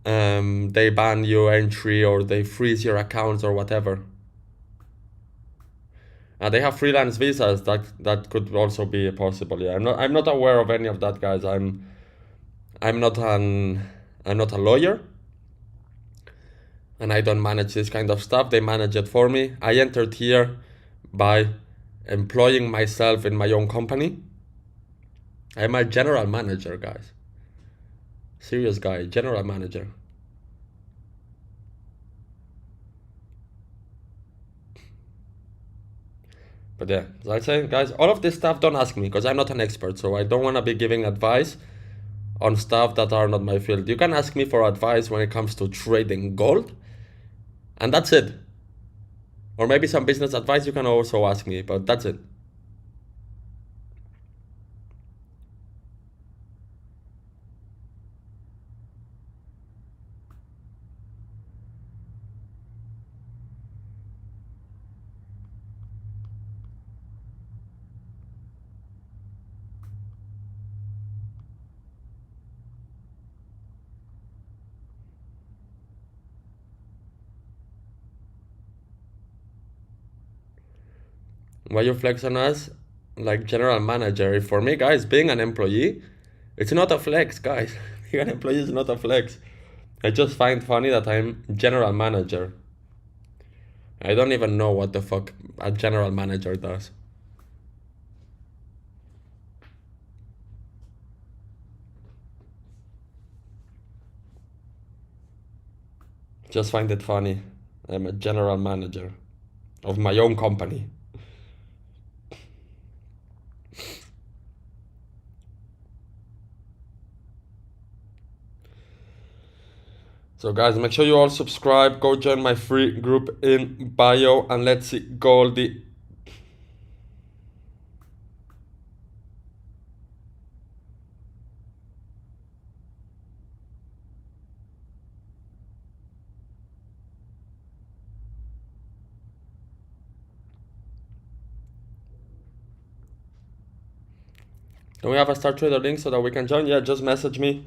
they ban your entry or they freeze your accounts or whatever. They have freelance visas that could also be possible. Yeah, I'm not aware of any of that, guys. I'm not a lawyer, and I don't manage this kind of stuff. They manage it for me. I entered here by employing myself in my own company, I'm a general manager, guys. Serious guy, general manager. But yeah, as I say, guys, all of this stuff, don't ask me because I'm not an expert, so I don't want to be giving advice on stuff that are not my field. You can ask me for advice when it comes to trading gold, and that's it. Or maybe some business advice you can also ask me, but that's it. Why you flex on us like general manager? For me, guys, being an employee, it's not a flex, guys. Being an employee is not a flex. I just find funny that I'm general manager. I don't even know what the fuck a general manager does. Just find it funny. I'm a general manager of my own company. So guys, make sure you all subscribe. Go join my free group in bio, and let's see Goldie. Do we have a Start Trader link so that we can join? Yeah, just message me.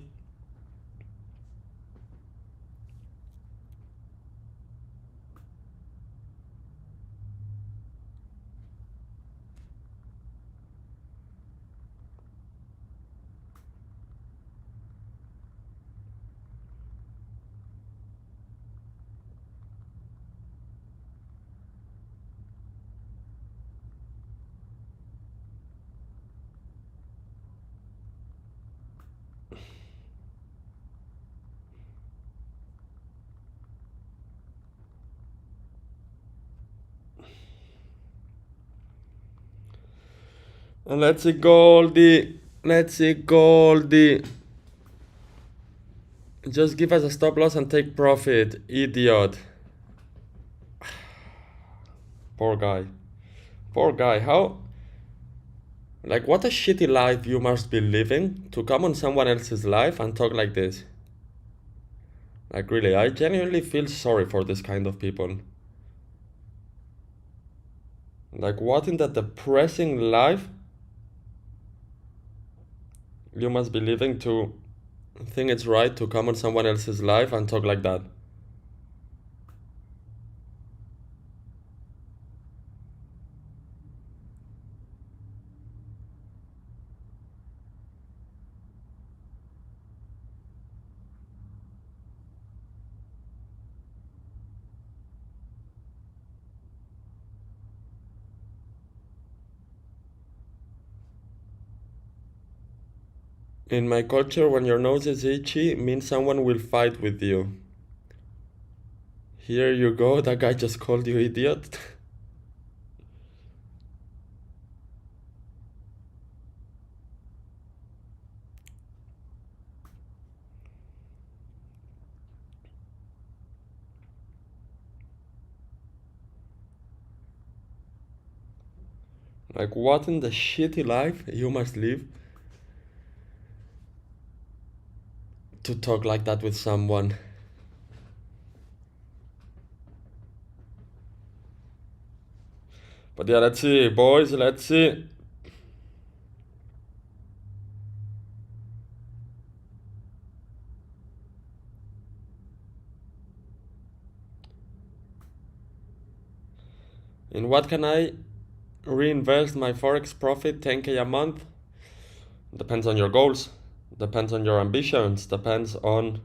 And let's see Goldie. Let's see Goldie. Just give us a stop loss and take profit, idiot. Poor guy. Poor guy. How? Like, what a shitty life you must be living to come on someone else's life and talk like this. Like, really, I genuinely feel sorry for this kind of people. Like, what in that depressing life you must be living to think it's right to come on someone else's life and talk like that? In my culture, when your nose is itchy, means someone will fight with you. Here you go, that guy just called you idiot. Like, what in the shitty life you must live to talk like that with someone? But yeah, let's see, boys, let's see. In what can I reinvest my forex profit? 10k a month? Depends on your goals, depends on your ambitions, depends on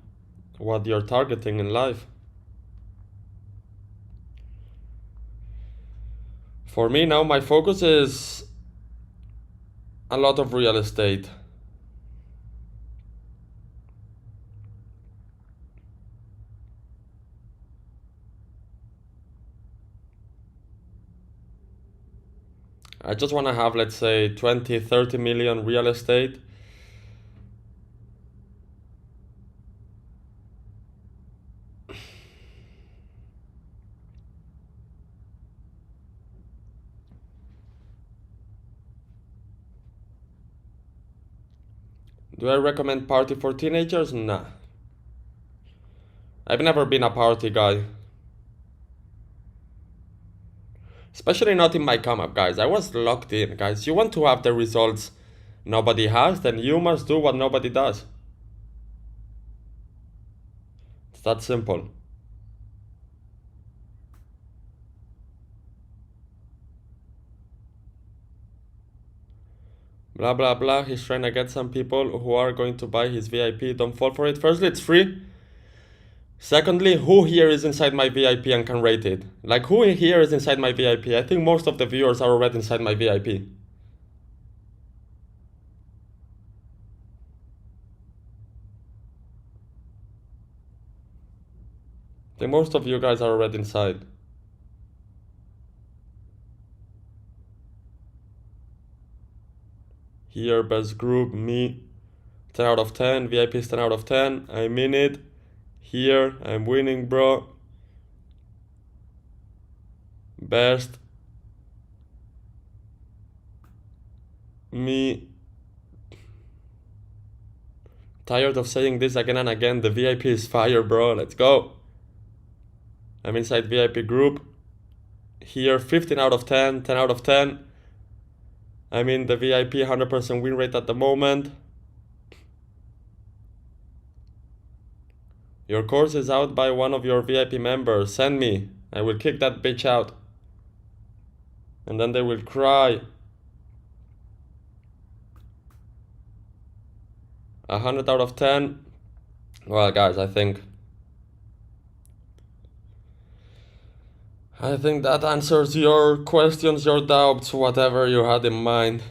what you're targeting in life. For me now, my focus is a lot of real estate. I just want to have, let's say, 20, 30 million real estate. Do I recommend party for teenagers? Nah. I've never been a party guy. Especially not in my come up, guys. I was locked in, guys. You want to have the results nobody has, then you must do what nobody does. It's that simple. Blah blah blah. He's trying to get some people who are going to buy his VIP. Don't fall for it. Firstly, it's free. Secondly, who here is inside my VIP and can rate it? Like, who here is inside my VIP? I think most of the viewers are already inside my VIP. I think most of you guys are already inside. Here, best group, me. 10 out of 10. VIP is 10 out of 10. I'm in it. Here, I'm winning, bro. Best. Me. Tired of saying this again and again. The VIP is fire, bro. Let's go. I'm inside VIP group. Here, 15 out of 10. 10 out of 10. I'm in the VIP 100% win rate at the moment. Your course is out by one of your VIP members. Send me. I will kick that bitch out. And then they will cry. 100 out of 10. Well, guys, I think that answers your questions, your doubts, whatever you had in mind.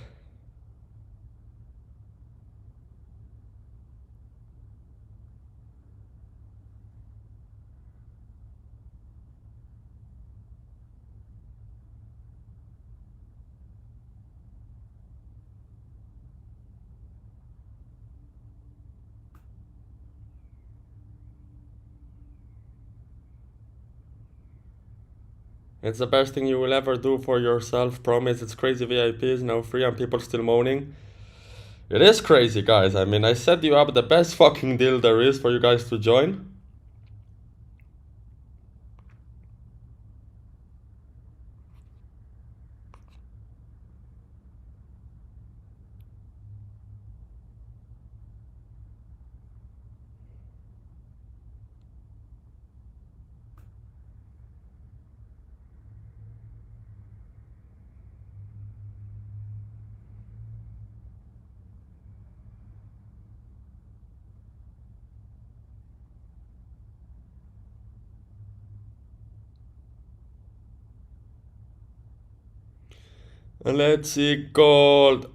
It's the best thing you will ever do for yourself. Promise. It's crazy. VIP is now free and people still moaning. It is crazy, guys. I mean, I set you up the best fucking deal there is for you guys to join. And let's see gold.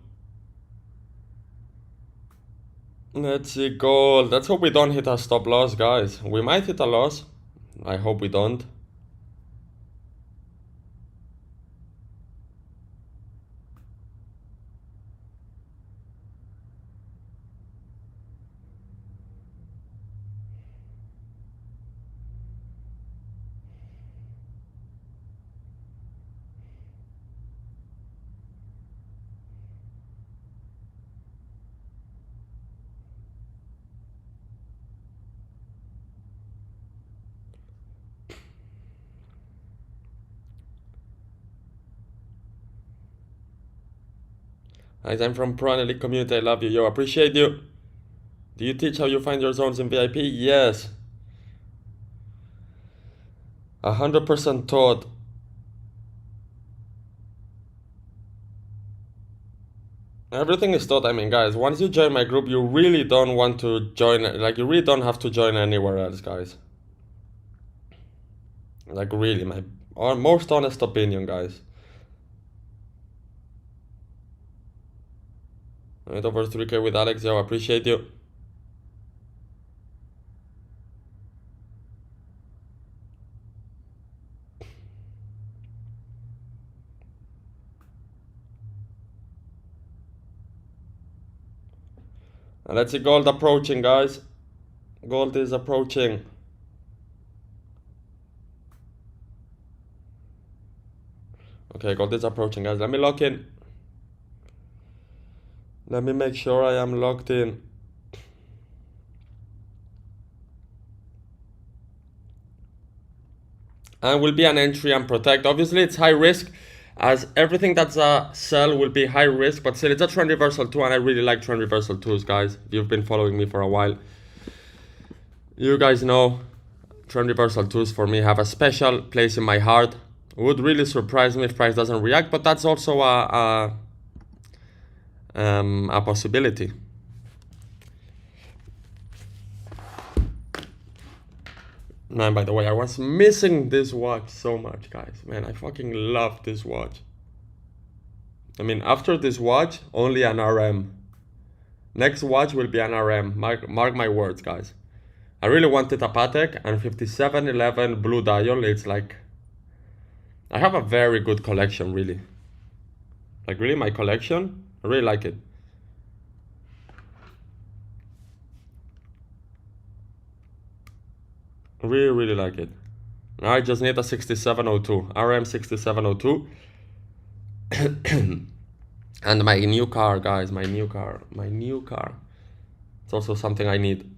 Let's see gold. Let's hope we don't hit a stop loss, guys. We might hit a loss. I hope we don't. Guys, I'm from Pro and Elite community. I love you. Yo, appreciate you. Do you teach how you find your zones in VIP? Yes. 100% taught. Everything is taught. I mean, guys, once you join my group, you really don't want to join, like, you really don't have to join anywhere else, guys. Like, really, my most honest opinion, guys. Right, over 3K with Alex. Yo, appreciate you. And let's see gold approaching, guys. Gold is approaching. Okay, gold is approaching, guys. Let me lock in. Let me make sure I am locked in. And will be an entry and protect. Obviously, it's high risk, as everything that's a sell will be high risk, but still, it's a trend reversal too, and I really like trend reversal twos, guys. If you've been following me for a while, you guys know trend reversal twos for me have a special place in my heart. It would really surprise me if price doesn't react, but that's also a possibility. Man, by the way, I was missing this watch so much, guys. Man, I fucking love this watch. I mean, after this watch, only an RM. Next watch will be an RM. Mark my words, guys. I really wanted a Patek, and 5711 blue dial. It's like, I have a very good collection, really. Like, really, my collection, I really like it. Really, really like it. Now I just need a 6702, RM 6702. And my new car, guys, my new car. It's also something I need.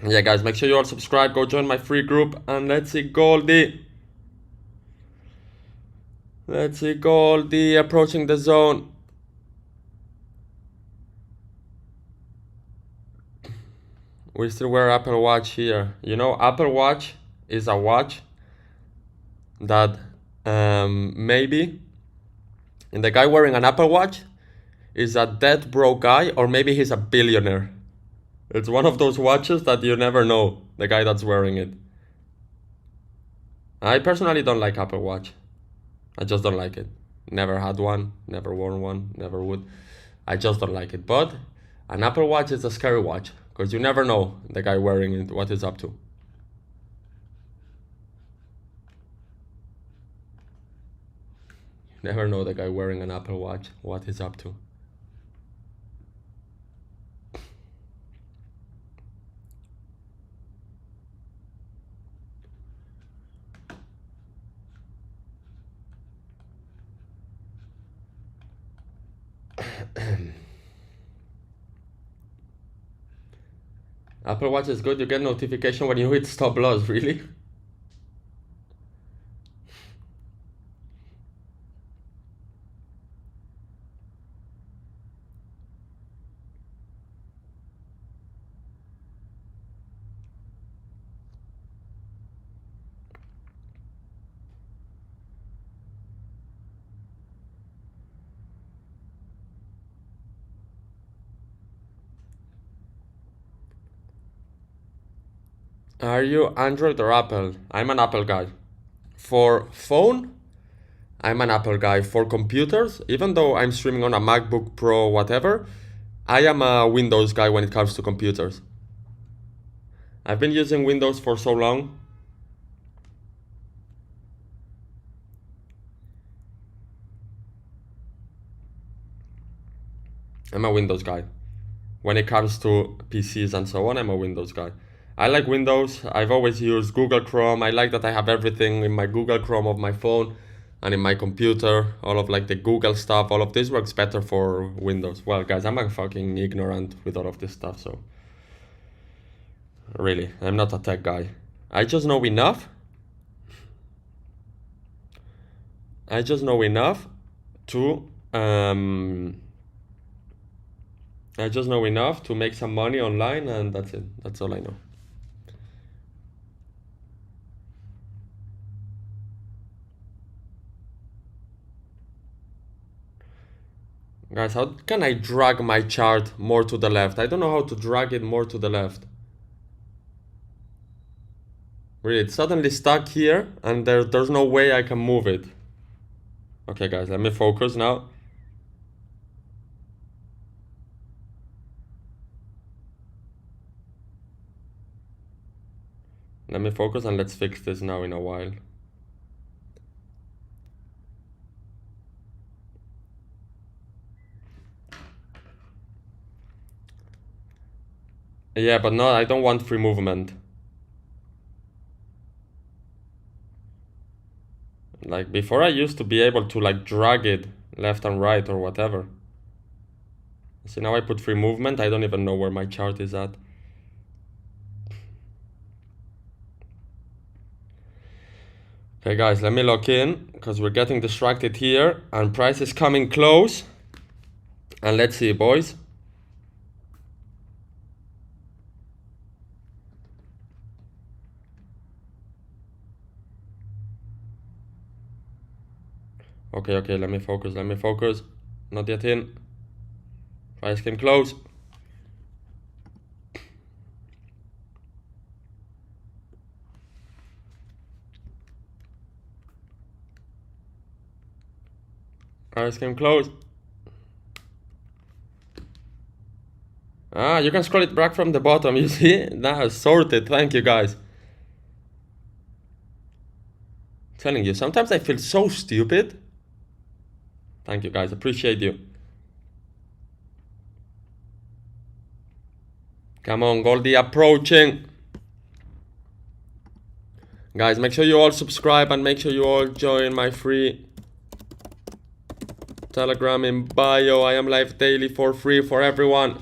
Yeah, guys, make sure you all subscribe, go join my free group, and let's see Goldie. Let's see Goldie approaching the zone. We still wear Apple Watch here. You know, Apple Watch is a watch that maybe, and the guy wearing an Apple Watch is a dead broke guy, or maybe he's a billionaire. It's one of those watches that you never know the guy that's wearing it. I personally don't like Apple Watch. I just don't like it. Never had one, never worn one, never would. I just don't like it. But an Apple Watch is a scary watch, because you never know the guy wearing it, what he's up to. You never know the guy wearing an Apple Watch, what he's up to. Apple Watch is good, you get notification when you hit stop loss, really? Are you Android or Apple? I'm an Apple guy. For phone, I'm an Apple guy. For computers, even though I'm streaming on a MacBook Pro, whatever, I am a Windows guy when it comes to computers. I've been using Windows for so long. I'm a Windows guy. When it comes to PCs and so on, I'm a Windows guy. I like Windows. I've always used Google Chrome. I like that I have everything in my Google Chrome of my phone and in my computer. All of like the Google stuff, all of this works better for Windows. Well, guys, I'm a fucking ignorant with all of this stuff, so really, I'm not a tech guy. I just know enough. I just know enough to I just know enough to make some money online, and that's it. That's all I know. Guys, how can I drag my chart more to the left? I don't know how to drag it more to the left. Really, it's suddenly stuck here, and there's no way I can move it. Okay, guys, let me focus now. let me focus and let's fix this now in a while. Yeah, but no, I don't want free movement. Like before I used to be able to like drag it left and right or whatever. See, now I put free movement, I don't even know where my chart is at. Okay guys, let me lock in because we're getting distracted here and price is coming close. And let's see, boys. Okay, let me focus. Not yet in. Price came close. Price came close. Ah, you can scroll it back from the bottom, you see? That's sorted, thank you guys. Telling you, sometimes I feel so stupid. Thank you guys, appreciate you. Come on, Goldie approaching. Guys, make sure you all subscribe and make sure you all join my free Telegram in bio. I am live daily for free for everyone.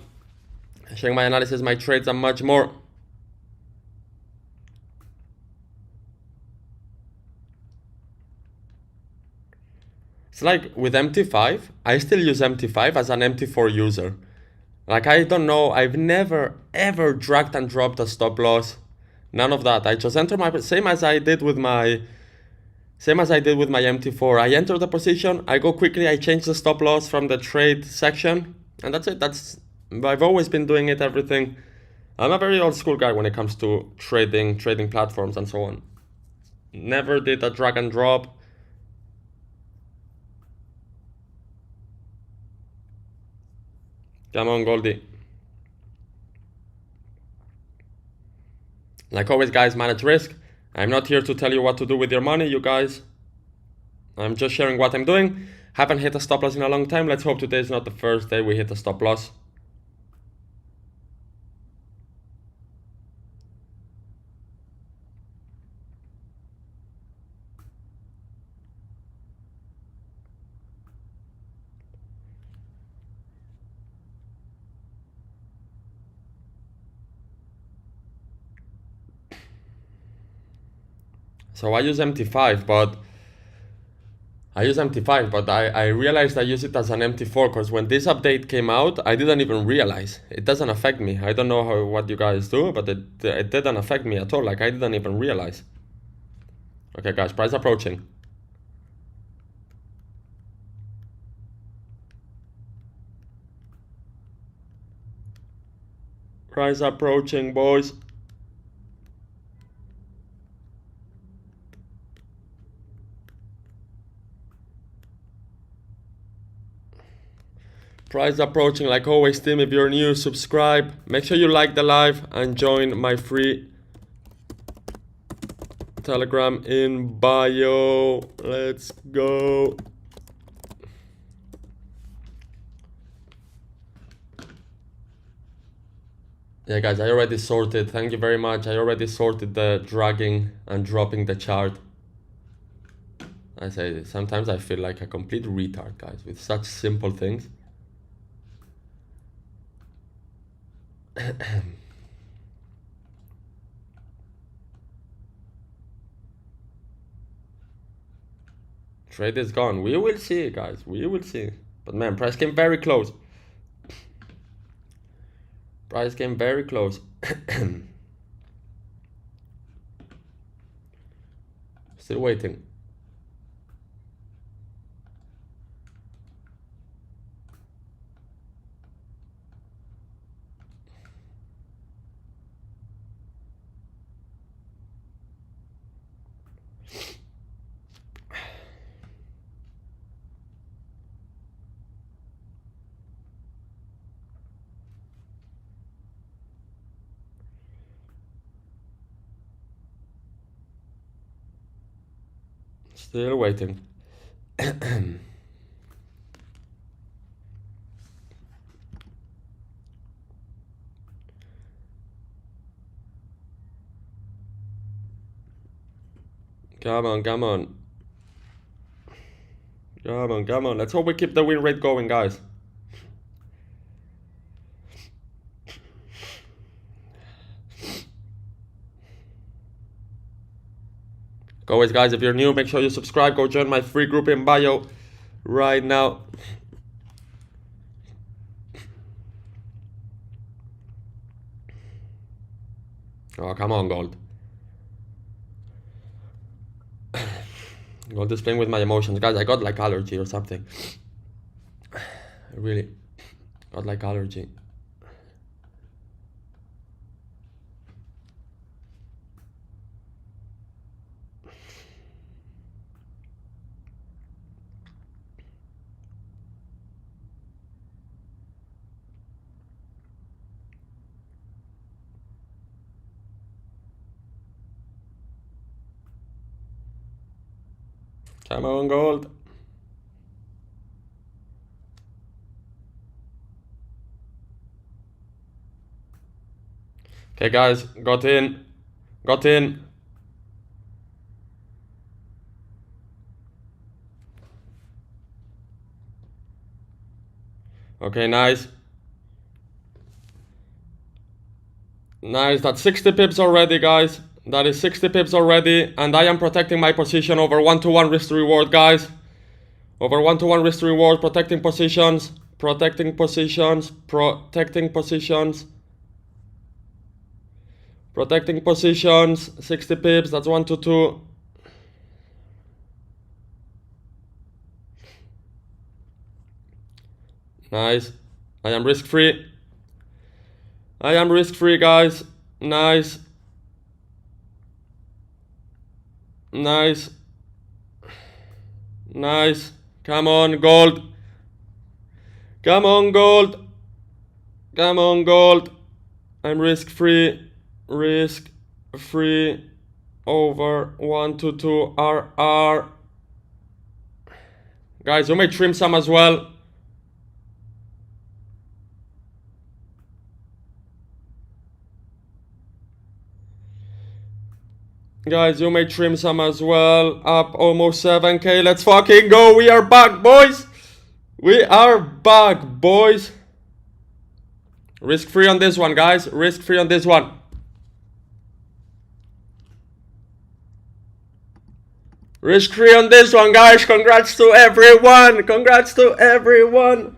Sharing my analysis, my trades and much more. It's like with MT5, I still use MT5 as an MT4 user. Like I don't know, I've never ever dragged and dropped a stop loss. None of that. I just enter my same as I did with my MT4. I enter the position, I go quickly, I change the stop loss from the trade section, and that's it. I've always been doing it, everything. I'm a very old school guy when it comes to trading platforms and so on. Never did a drag and drop. Come on, Goldie. Like always, guys, manage risk. I'm not here to tell you what to do with your money, you guys. I'm just sharing what I'm doing. Haven't hit a stop loss in a long time. Let's hope today is not the first day we hit a stop loss. So I use MT5, but I realized I use it as an MT4 because when this update came out, I didn't even realize. It doesn't affect me. I don't know what you guys do, but it didn't affect me at all. Like I didn't even realize. Okay, guys, price approaching. Price approaching, boys. Price approaching, like always, team. If you're new, subscribe. Make sure you like the live and join my free Telegram in bio. Let's go. Yeah, guys, I already sorted. Thank you very much. I already sorted the dragging and dropping the chart. I say sometimes I feel like a complete retard, guys, with such simple things. Trade is gone. We will see, guys. We will see. But man, price came very close. Price came very close. Still waiting. Still waiting. Come on, come on. Come on, come on. Let's hope we keep the win rate going, guys. Always, guys, if you're new, make sure you subscribe. Go join my free group in bio right now. Oh, come on, Gold. Gold is playing with my emotions. Guys, I got like allergy or something. I really got like allergy. Come on, Gold. Okay, guys, got in. Got in. Okay, nice. Nice, that's 60 pips already, guys. That is 60 pips already, and I am protecting my position over 1-to-1 risk to reward, guys. Over 1-to-1 risk to reward, protecting positions, protecting positions, protecting positions. Protecting positions, 60 pips, that's 1-to-2. Nice. I am risk free. I am risk free, guys. Nice. Nice. Nice. Come on, Gold. Come on, Gold. Come on, Gold. I'm risk free. Risk free. Over 1-to-2 RR. Guys, you may trim some as well. Guys, you may trim some as well. Up almost 7k. Let's fucking go. We are back, boys. We are back, boys. Risk free on this one, guys. Risk free on this one. Risk free on this one, guys. Congrats to everyone. Congrats to everyone.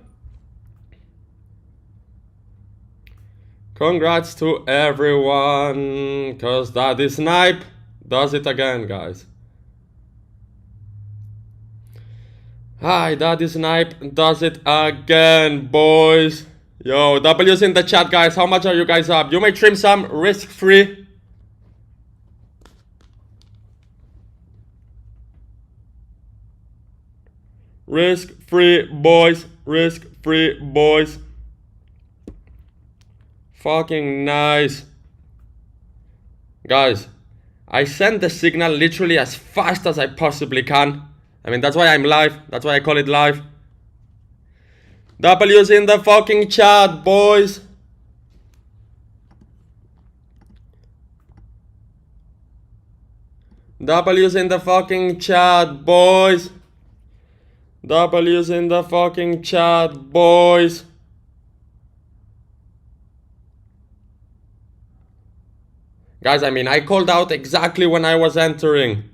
Congrats to everyone. Cause Daddy Snipe does it again, guys. Hi, Daddy Snipe does it again, boys. Yo, W's in the chat, guys. How much are you guys up? You may trim some, risk free. Risk free, boys. Risk free, boys. Fucking nice. Guys, I send the signal literally as fast as I possibly can. I mean, that's why I'm live. That's why I call it live. W's in the fucking chat, boys. W's in the fucking chat, boys. W's in the fucking chat, boys. Guys, I mean, I called out exactly when I was entering.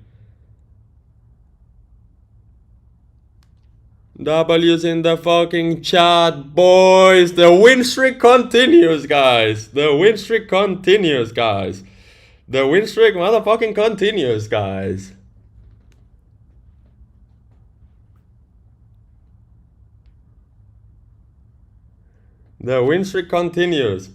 W's in the fucking chat, boys. The win streak continues, guys. The win streak continues, guys. The win streak motherfucking continues, guys. The win streak continues.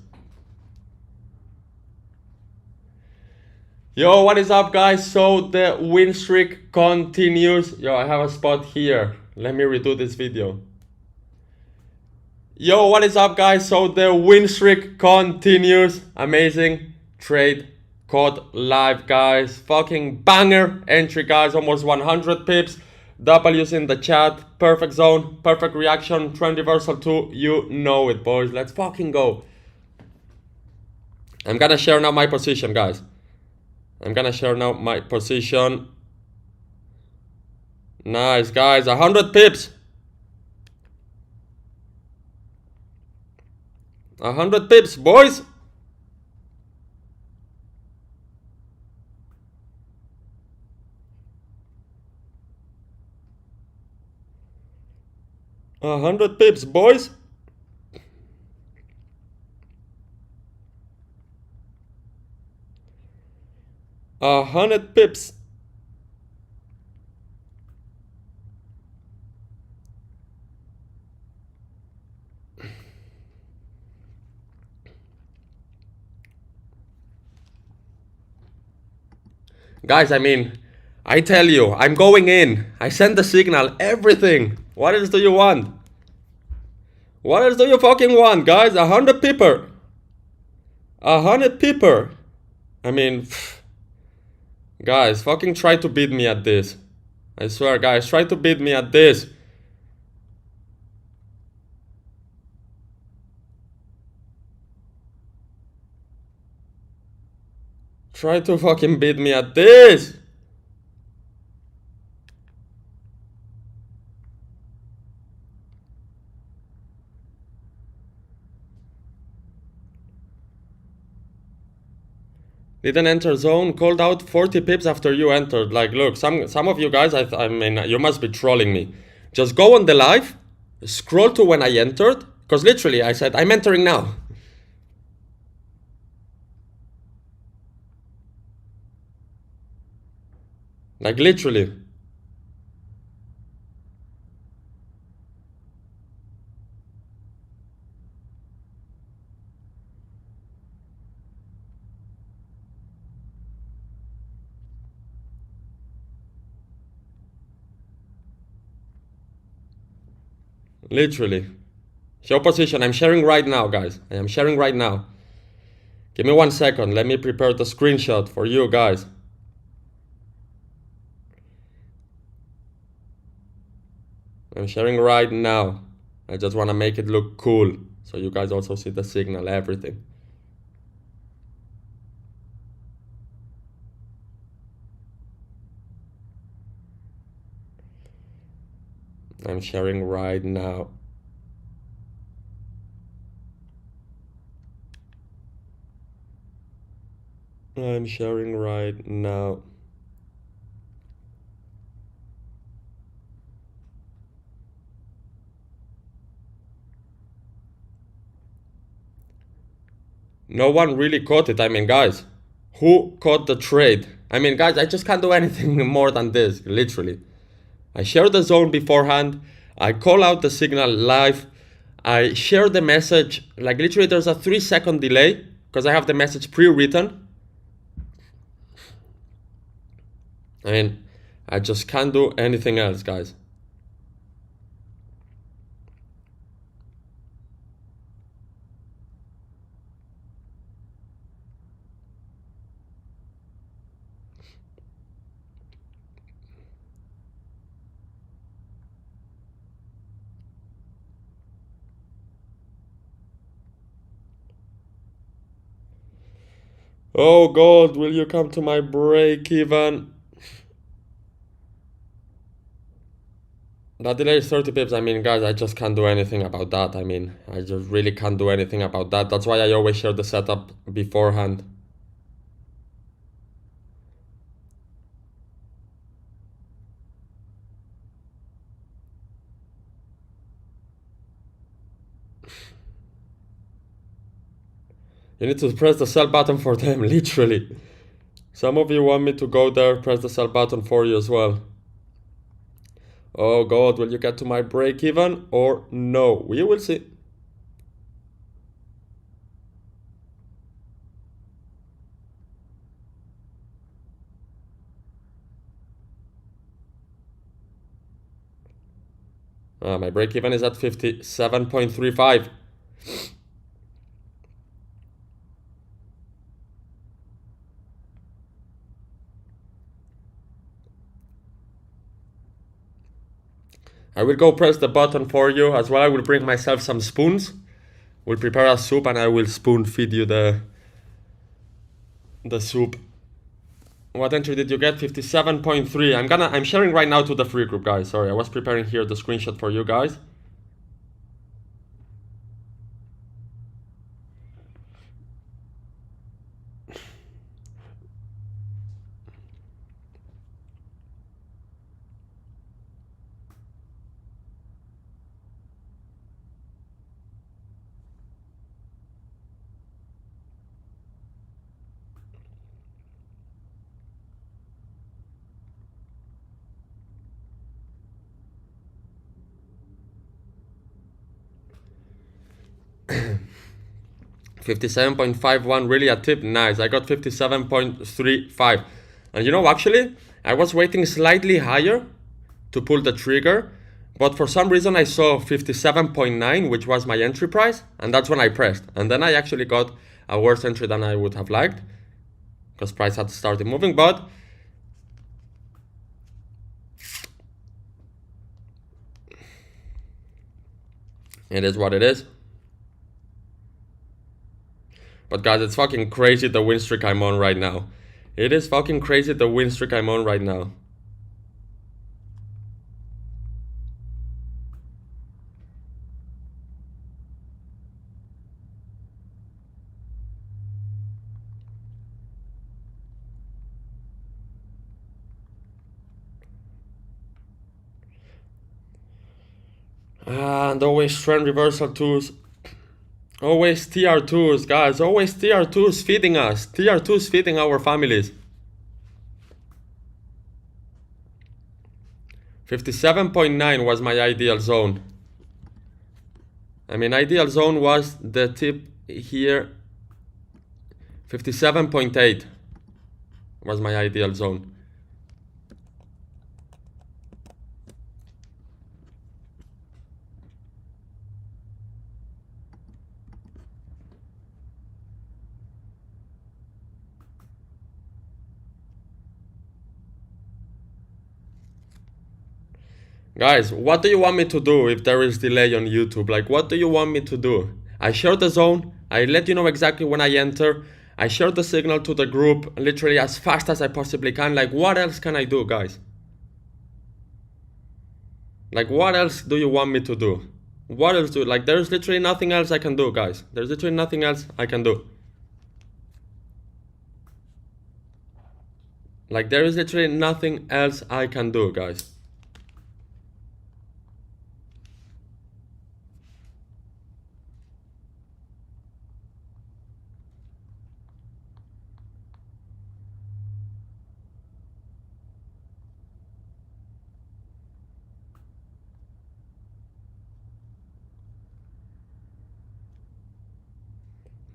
Yo, what is up, guys? So the win streak continues. Yo, I have a spot here. Let me redo this video. Yo, what is up, guys? So the win streak continues. Amazing trade code live, guys. Fucking banger entry, guys. Almost 100 pips. W's in the chat. Perfect zone, perfect reaction, trend reversal too. You know it, boys. Let's fucking go. I'm gonna share now my position, guys. I'm gonna share now my position. Nice, guys. 100 pips. 100 pips, boys. A 100 pips, boys. A 100 pips. Guys, I mean, I tell you, I'm going in. I send the signal, everything. What else do you want? What else do you fucking want, guys? 100 pipper. 100 pipper. I mean, guys, fucking try to beat me at this. I swear, guys, try to beat me at this. Try to fucking beat me at this. Didn't enter zone, called out 40 pips after you entered. Like, look, some of you guys, I mean, you must be trolling me. Just go on the live, scroll to when I entered, because literally I said, I'm entering now. Like, literally. Literally. Show position. I'm sharing right now, guys. I am sharing right now. Give me 1 second. Let me prepare the screenshot for you guys. I'm sharing right now. I just want to make it look cool. So you guys also see the signal, everything. I'm sharing right now. I'm sharing right now. No one really caught it. I mean, guys, who caught the trade? I mean, guys, I just can't do anything more than this, literally. I share the zone beforehand. I call out the signal live. I share the message. Like, literally, there's a 3-second delay because I have the message pre-written. I mean, I just can't do anything else, guys. Oh God, will you come to my break even? That delay is 30 pips. I mean, guys, I just can't do anything about that. I mean, I just really can't do anything about that. That's why I always share the setup beforehand. You need to press the sell button for them, literally. Some of you want me to go there, press the sell button for you as well. Oh God, will you get to my break even or no? We will see. My break even is at 57.35. I will go press the button for you as well. I will bring myself some spoons. We'll prepare a soup and I will spoon feed you the soup. What entry did you get? 57.3. I'm sharing right now to the free group, guys. Sorry, I was preparing here the screenshot for you guys. $57.51, really a tip. Nice. I got 57.35. And you know, actually, I was waiting slightly higher to pull the trigger, but for some reason I saw 57.9, which was my entry price, and that's when I pressed. And then I actually got a worse entry than I would have liked, because price had started moving, but it is what it is. But guys, it's fucking crazy the win streak I'm on right now. It is fucking crazy the win streak I'm on right now. And always trend reversal tools. Always TR2s, guys. Always TR2s feeding us. TR2s feeding our families. 57.9 was my ideal zone. I mean, ideal zone was the tip here. 57.8 was my ideal zone. Guys, what do you want me to do if there is delay on YouTube? Like, what do you want me to do? I share the zone. I let you know exactly when I enter. I share the signal to the group literally as fast as I possibly can. Like, what else can I do, guys? Like, what else do you want me to do? What else do? Like, there's literally nothing else I can do, guys. There's literally nothing else I can do. Like, there is literally nothing else I can do, guys.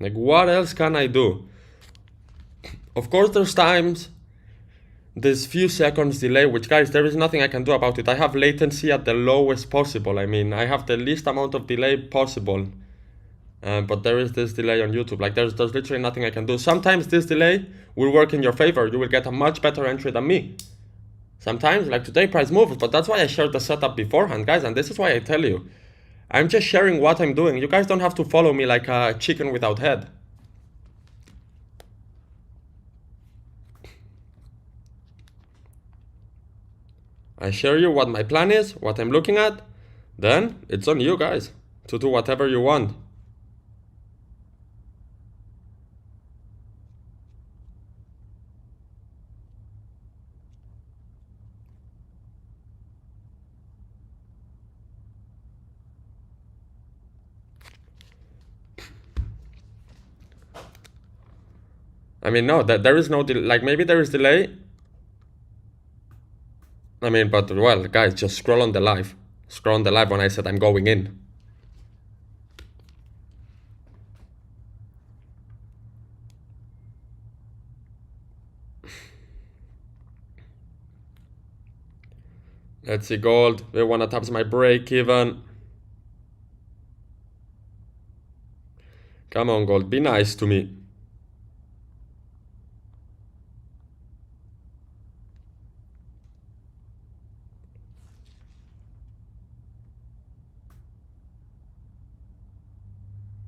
Like, what else can I do? Of course, there's times, there's few seconds delay, which, guys, there is nothing I can do about it. I have latency at the lowest possible. I mean, I have the least amount of delay possible. But there is this delay on YouTube. Like, there's literally nothing I can do. Sometimes this delay will work in your favor. You will get a much better entry than me. Sometimes, like today, price moves, but that's why I shared the setup beforehand, guys, and this is why I tell you. I'm just sharing what I'm doing. You guys don't have to follow me like a chicken without head. I share you what my plan is, what I'm looking at, then it's on you guys to do whatever you want. I mean, no, there is no delay. Like, maybe there is delay. I mean, but, well, guys, just scroll on the live. Scroll on the live when I said I'm going in. Let's see, gold. We wanna tap my break even. Come on, gold. Be nice to me.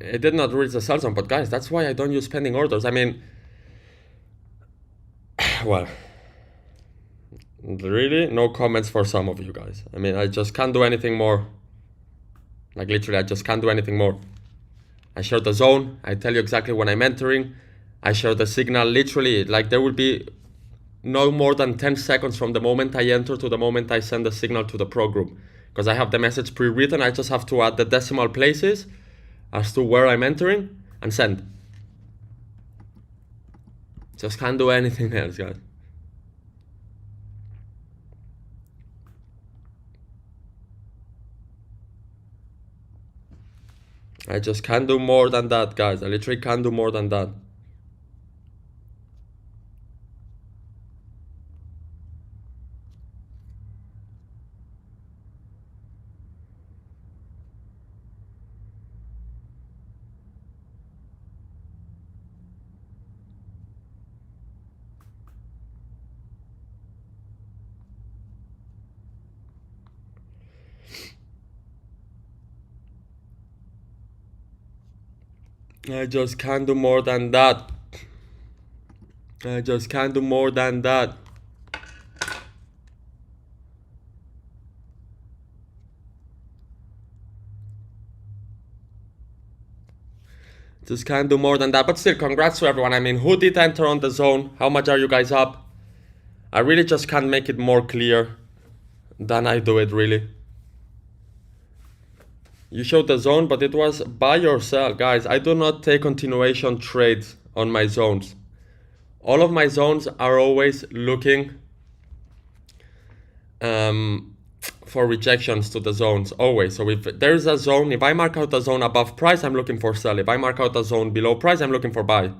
it did not reach the sell zone, but guys, that's why I don't use pending orders. I mean, well, really, no comments for some of you guys. I mean, I just can't do anything more. Like literally, I just can't do anything more. I share the zone. I tell you exactly when I'm entering. I share the signal. Literally, like there will be no more than 10 seconds from the moment I enter to the moment I send the signal to the pro group. Because I have the message pre-written, I just have to add the decimal places as to where I'm entering and send. Just can't do anything else, guys. I just can't do more than that, guys. I literally can't do more than that. I just can't do more than that. I just can't do more than that. Just can't do more than that. But still, congrats to everyone. I mean, who did enter on the zone? How much are you guys up? I really just can't make it more clear than I do it, really. You showed the zone, but it was buy or sell. Guys, I do not take continuation trades on my zones. All of my zones are always looking for rejections to the zones, always. So if there's a zone, if I mark out a zone above price, I'm looking for sell. If I mark out a zone below price, I'm looking for buy.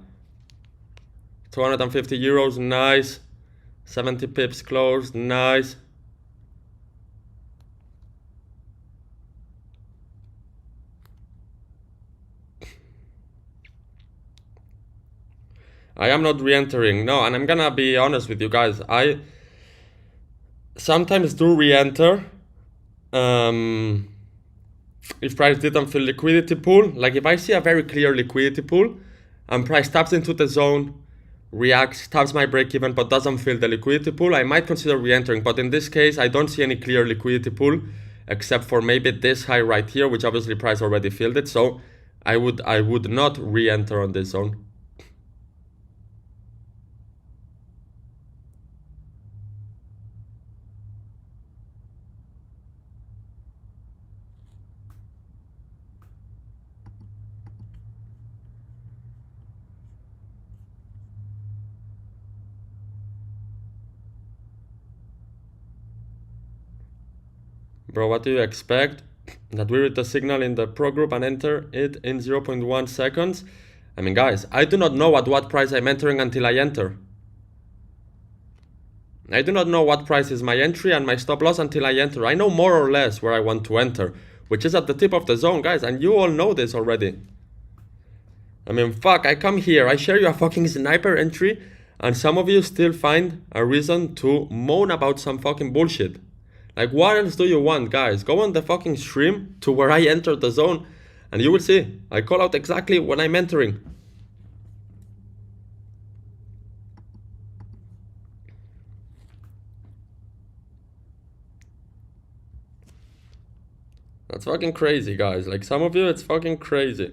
250 euros, nice. 70 pips closed, nice. I am not re-entering, no, and I'm gonna be honest with you guys. I sometimes do re-enter if price didn't fill liquidity pool. Like if I see a very clear liquidity pool and price taps into the zone, reacts, taps my break even, but doesn't fill the liquidity pool, I might consider re-entering. But in this case, I don't see any clear liquidity pool except for maybe this high right here, which obviously price already filled it. So I would not re-enter on this zone. Bro, what do you expect? That we read the signal in the pro group and enter it in 0.1 seconds? I mean, guys, I do not know at what price I'm entering until I enter. I do not know what price is my entry and my stop loss until I enter. I know more or less where I want to enter, which is at the tip of the zone, guys, and you all know this already. I mean, fuck, I come here, I share you a fucking sniper entry, and some of you still find a reason to moan about some fucking bullshit. Like, what else do you want, guys? Go on the fucking stream to where I entered the zone, and you will see. I call out exactly when I'm entering. That's fucking crazy, guys. Like, some of you, it's fucking crazy.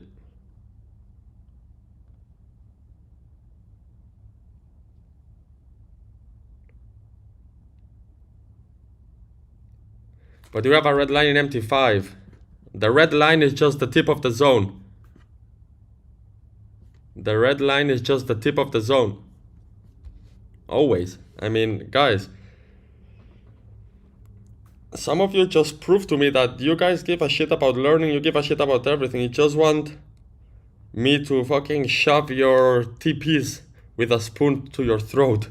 But you have a red line in MT5. The red line is just the tip of the zone. The red line is just the tip of the zone. Always. I mean, guys, some of you just prove to me that you guys give a shit about learning, you give a shit about everything. You just want me to fucking shove your TPs with a spoon to your throat.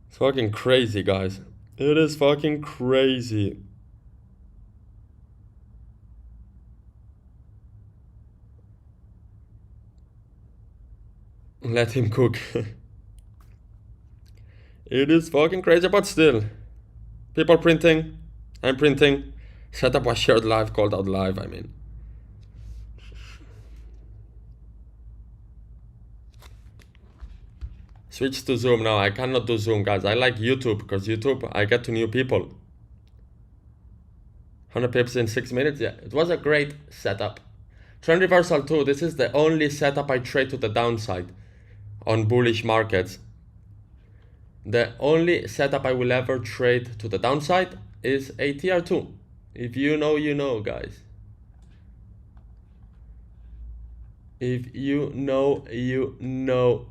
It's fucking crazy, guys. It is fucking crazy. Let him cook. It is fucking crazy, but still. People printing. I'm printing. Setup was shared live, called out live, I mean. Switch to Zoom now. I cannot do Zoom, guys. I like YouTube because YouTube, I get to new people. 100 pips in 6 minutes. Yeah, it was a great setup. Trend reversal too. This is the only setup I trade to the downside on bullish markets. The only setup I will ever trade to the downside is a TR2. If you know, you know, guys. If you know, you know.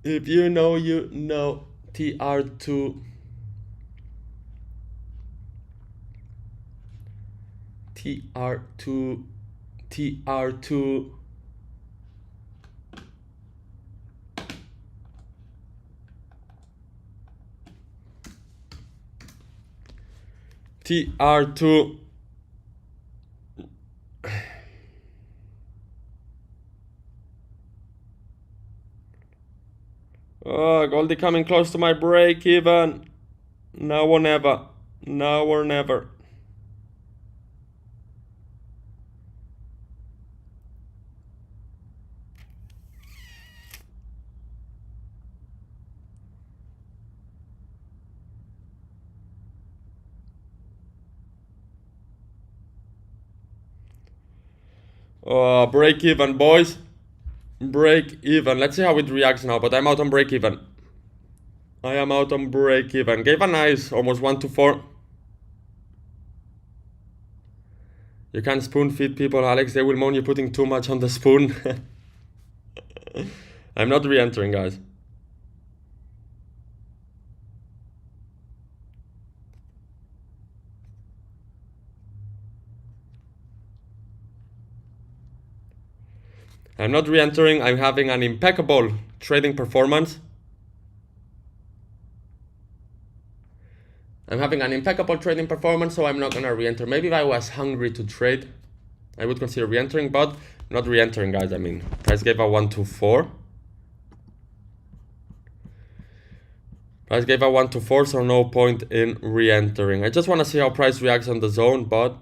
If you know, you know. TR2. TR2. TR2. TR2. Oh, Goldie coming close to my break even. Now or never. Now or never. Oh, break even, boys. Break even. Let's see how it reacts now, but I'm out on break even. I am out on break even. Gave a nice almost 1 to 4. You can't spoon feed people, Alex. They will moan you putting too much on the spoon. I'm not re-entering, guys. I'm not re-entering. I'm having an impeccable trading performance. I'm having an impeccable trading performance, so I'm not gonna re-enter. Maybe if I was hungry to trade, I would consider re-entering, but not re-entering, guys. I mean, price gave a 1 to 4. Price gave a 1 to 4, so no point in re-entering. I just want to see how price reacts on the zone, but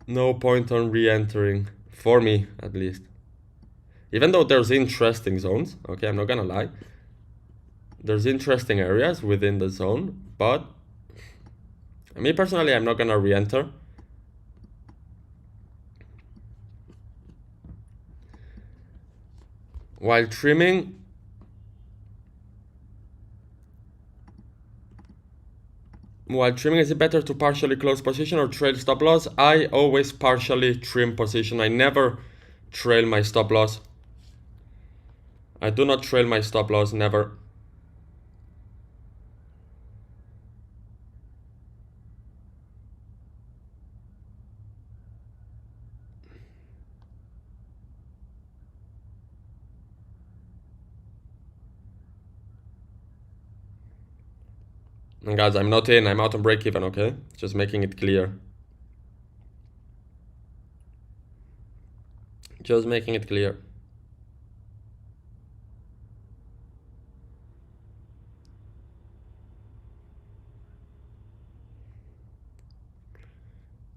no point on re-entering, for me at least. Even though there's interesting zones, okay, I'm not gonna lie. There's interesting areas within the zone, but me personally, I'm not gonna re-enter. While trimming, is it better to partially close position or trail stop loss? I always partially trim position. I never trail my stop loss. I do not trail my stop loss, never. And guys, I'm not in, I'm out on break even, okay? Just making it clear. Just making it clear.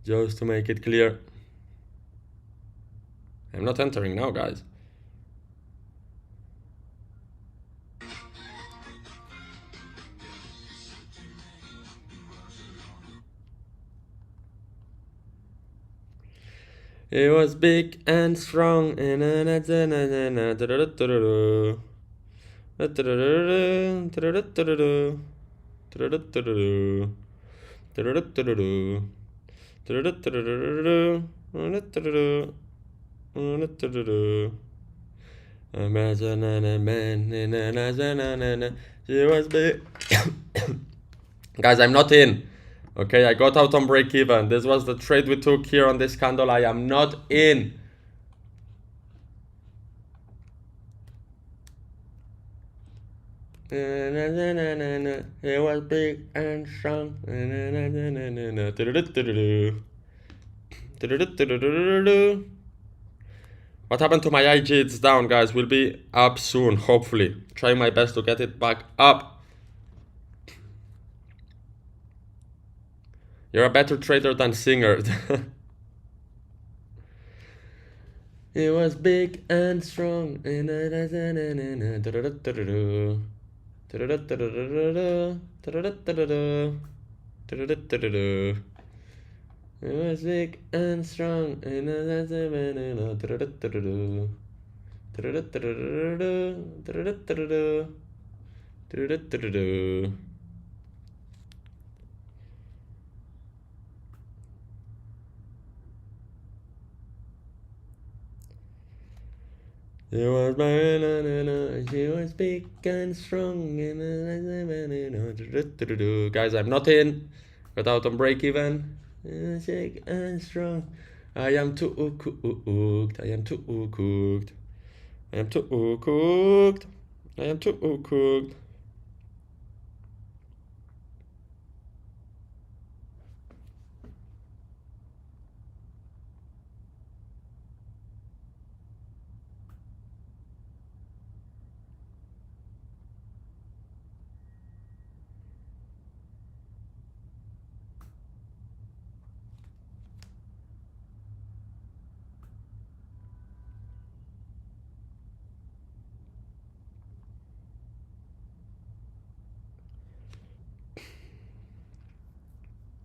Just to make it clear. I'm not entering now, guys. It was big and strong. She was big. Guys, I'm not in. Okay, I got out on break even. This was the trade we took here on this candle. I am not in. It was big and strong. What happened to my IG? It's down, guys. Will be up soon, hopefully. Trying my best to get it back up. You're a better trader than singer. He was big and strong. He was big and strong. She was big and strong. Guys, I'm not in without a break even. Big and strong. I am too cooked. I am too cooked. I am too cooked. I am too cooked.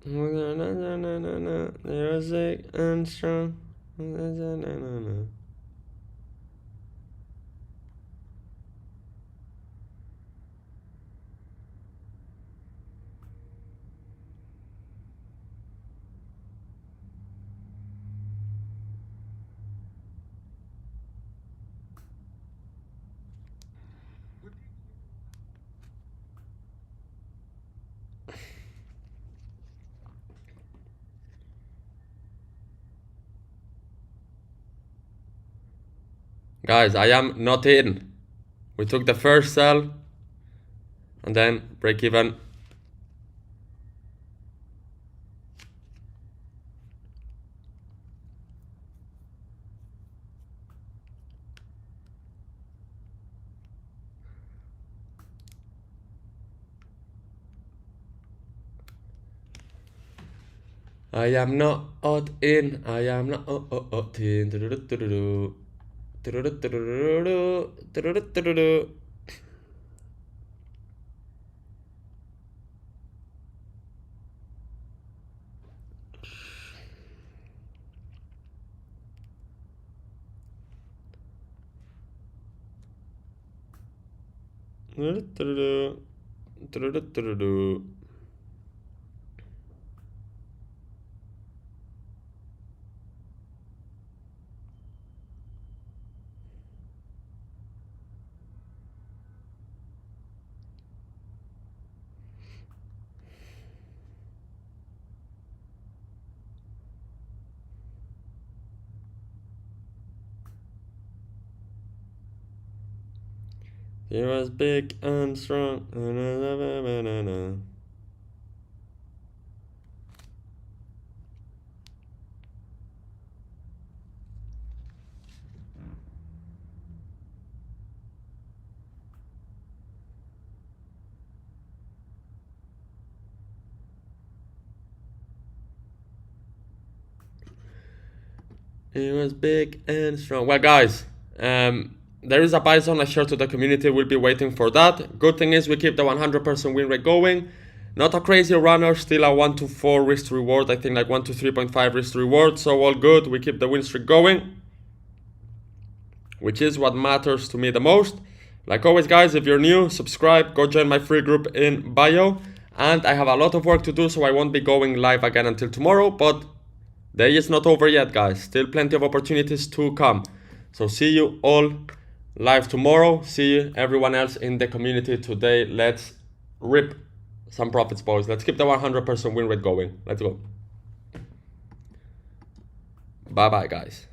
You're sick and strong. Guys, I am not in. We took the first sell and then break even. I am not in. I am not in. He was big and strong. He was big and strong. Well, guys, there is a buy zone I shared to the community. We'll be waiting for that. Good thing is we keep the 100% win rate going. Not a crazy runner, still a 1 to 4 risk to reward. I think like 1 to 3.5 risk to reward. So all good. We keep the win streak going, which is what matters to me the most. Like always, guys, if you're new, subscribe. Go join my free group in bio. And I have a lot of work to do, so I won't be going live again until tomorrow. But the day is not over yet, guys. Still plenty of opportunities to come. So see you all live tomorrow. See you everyone else in the community today. Let's rip some profits, boys. Let's keep the 100% win rate going. Let's go. Bye bye, guys.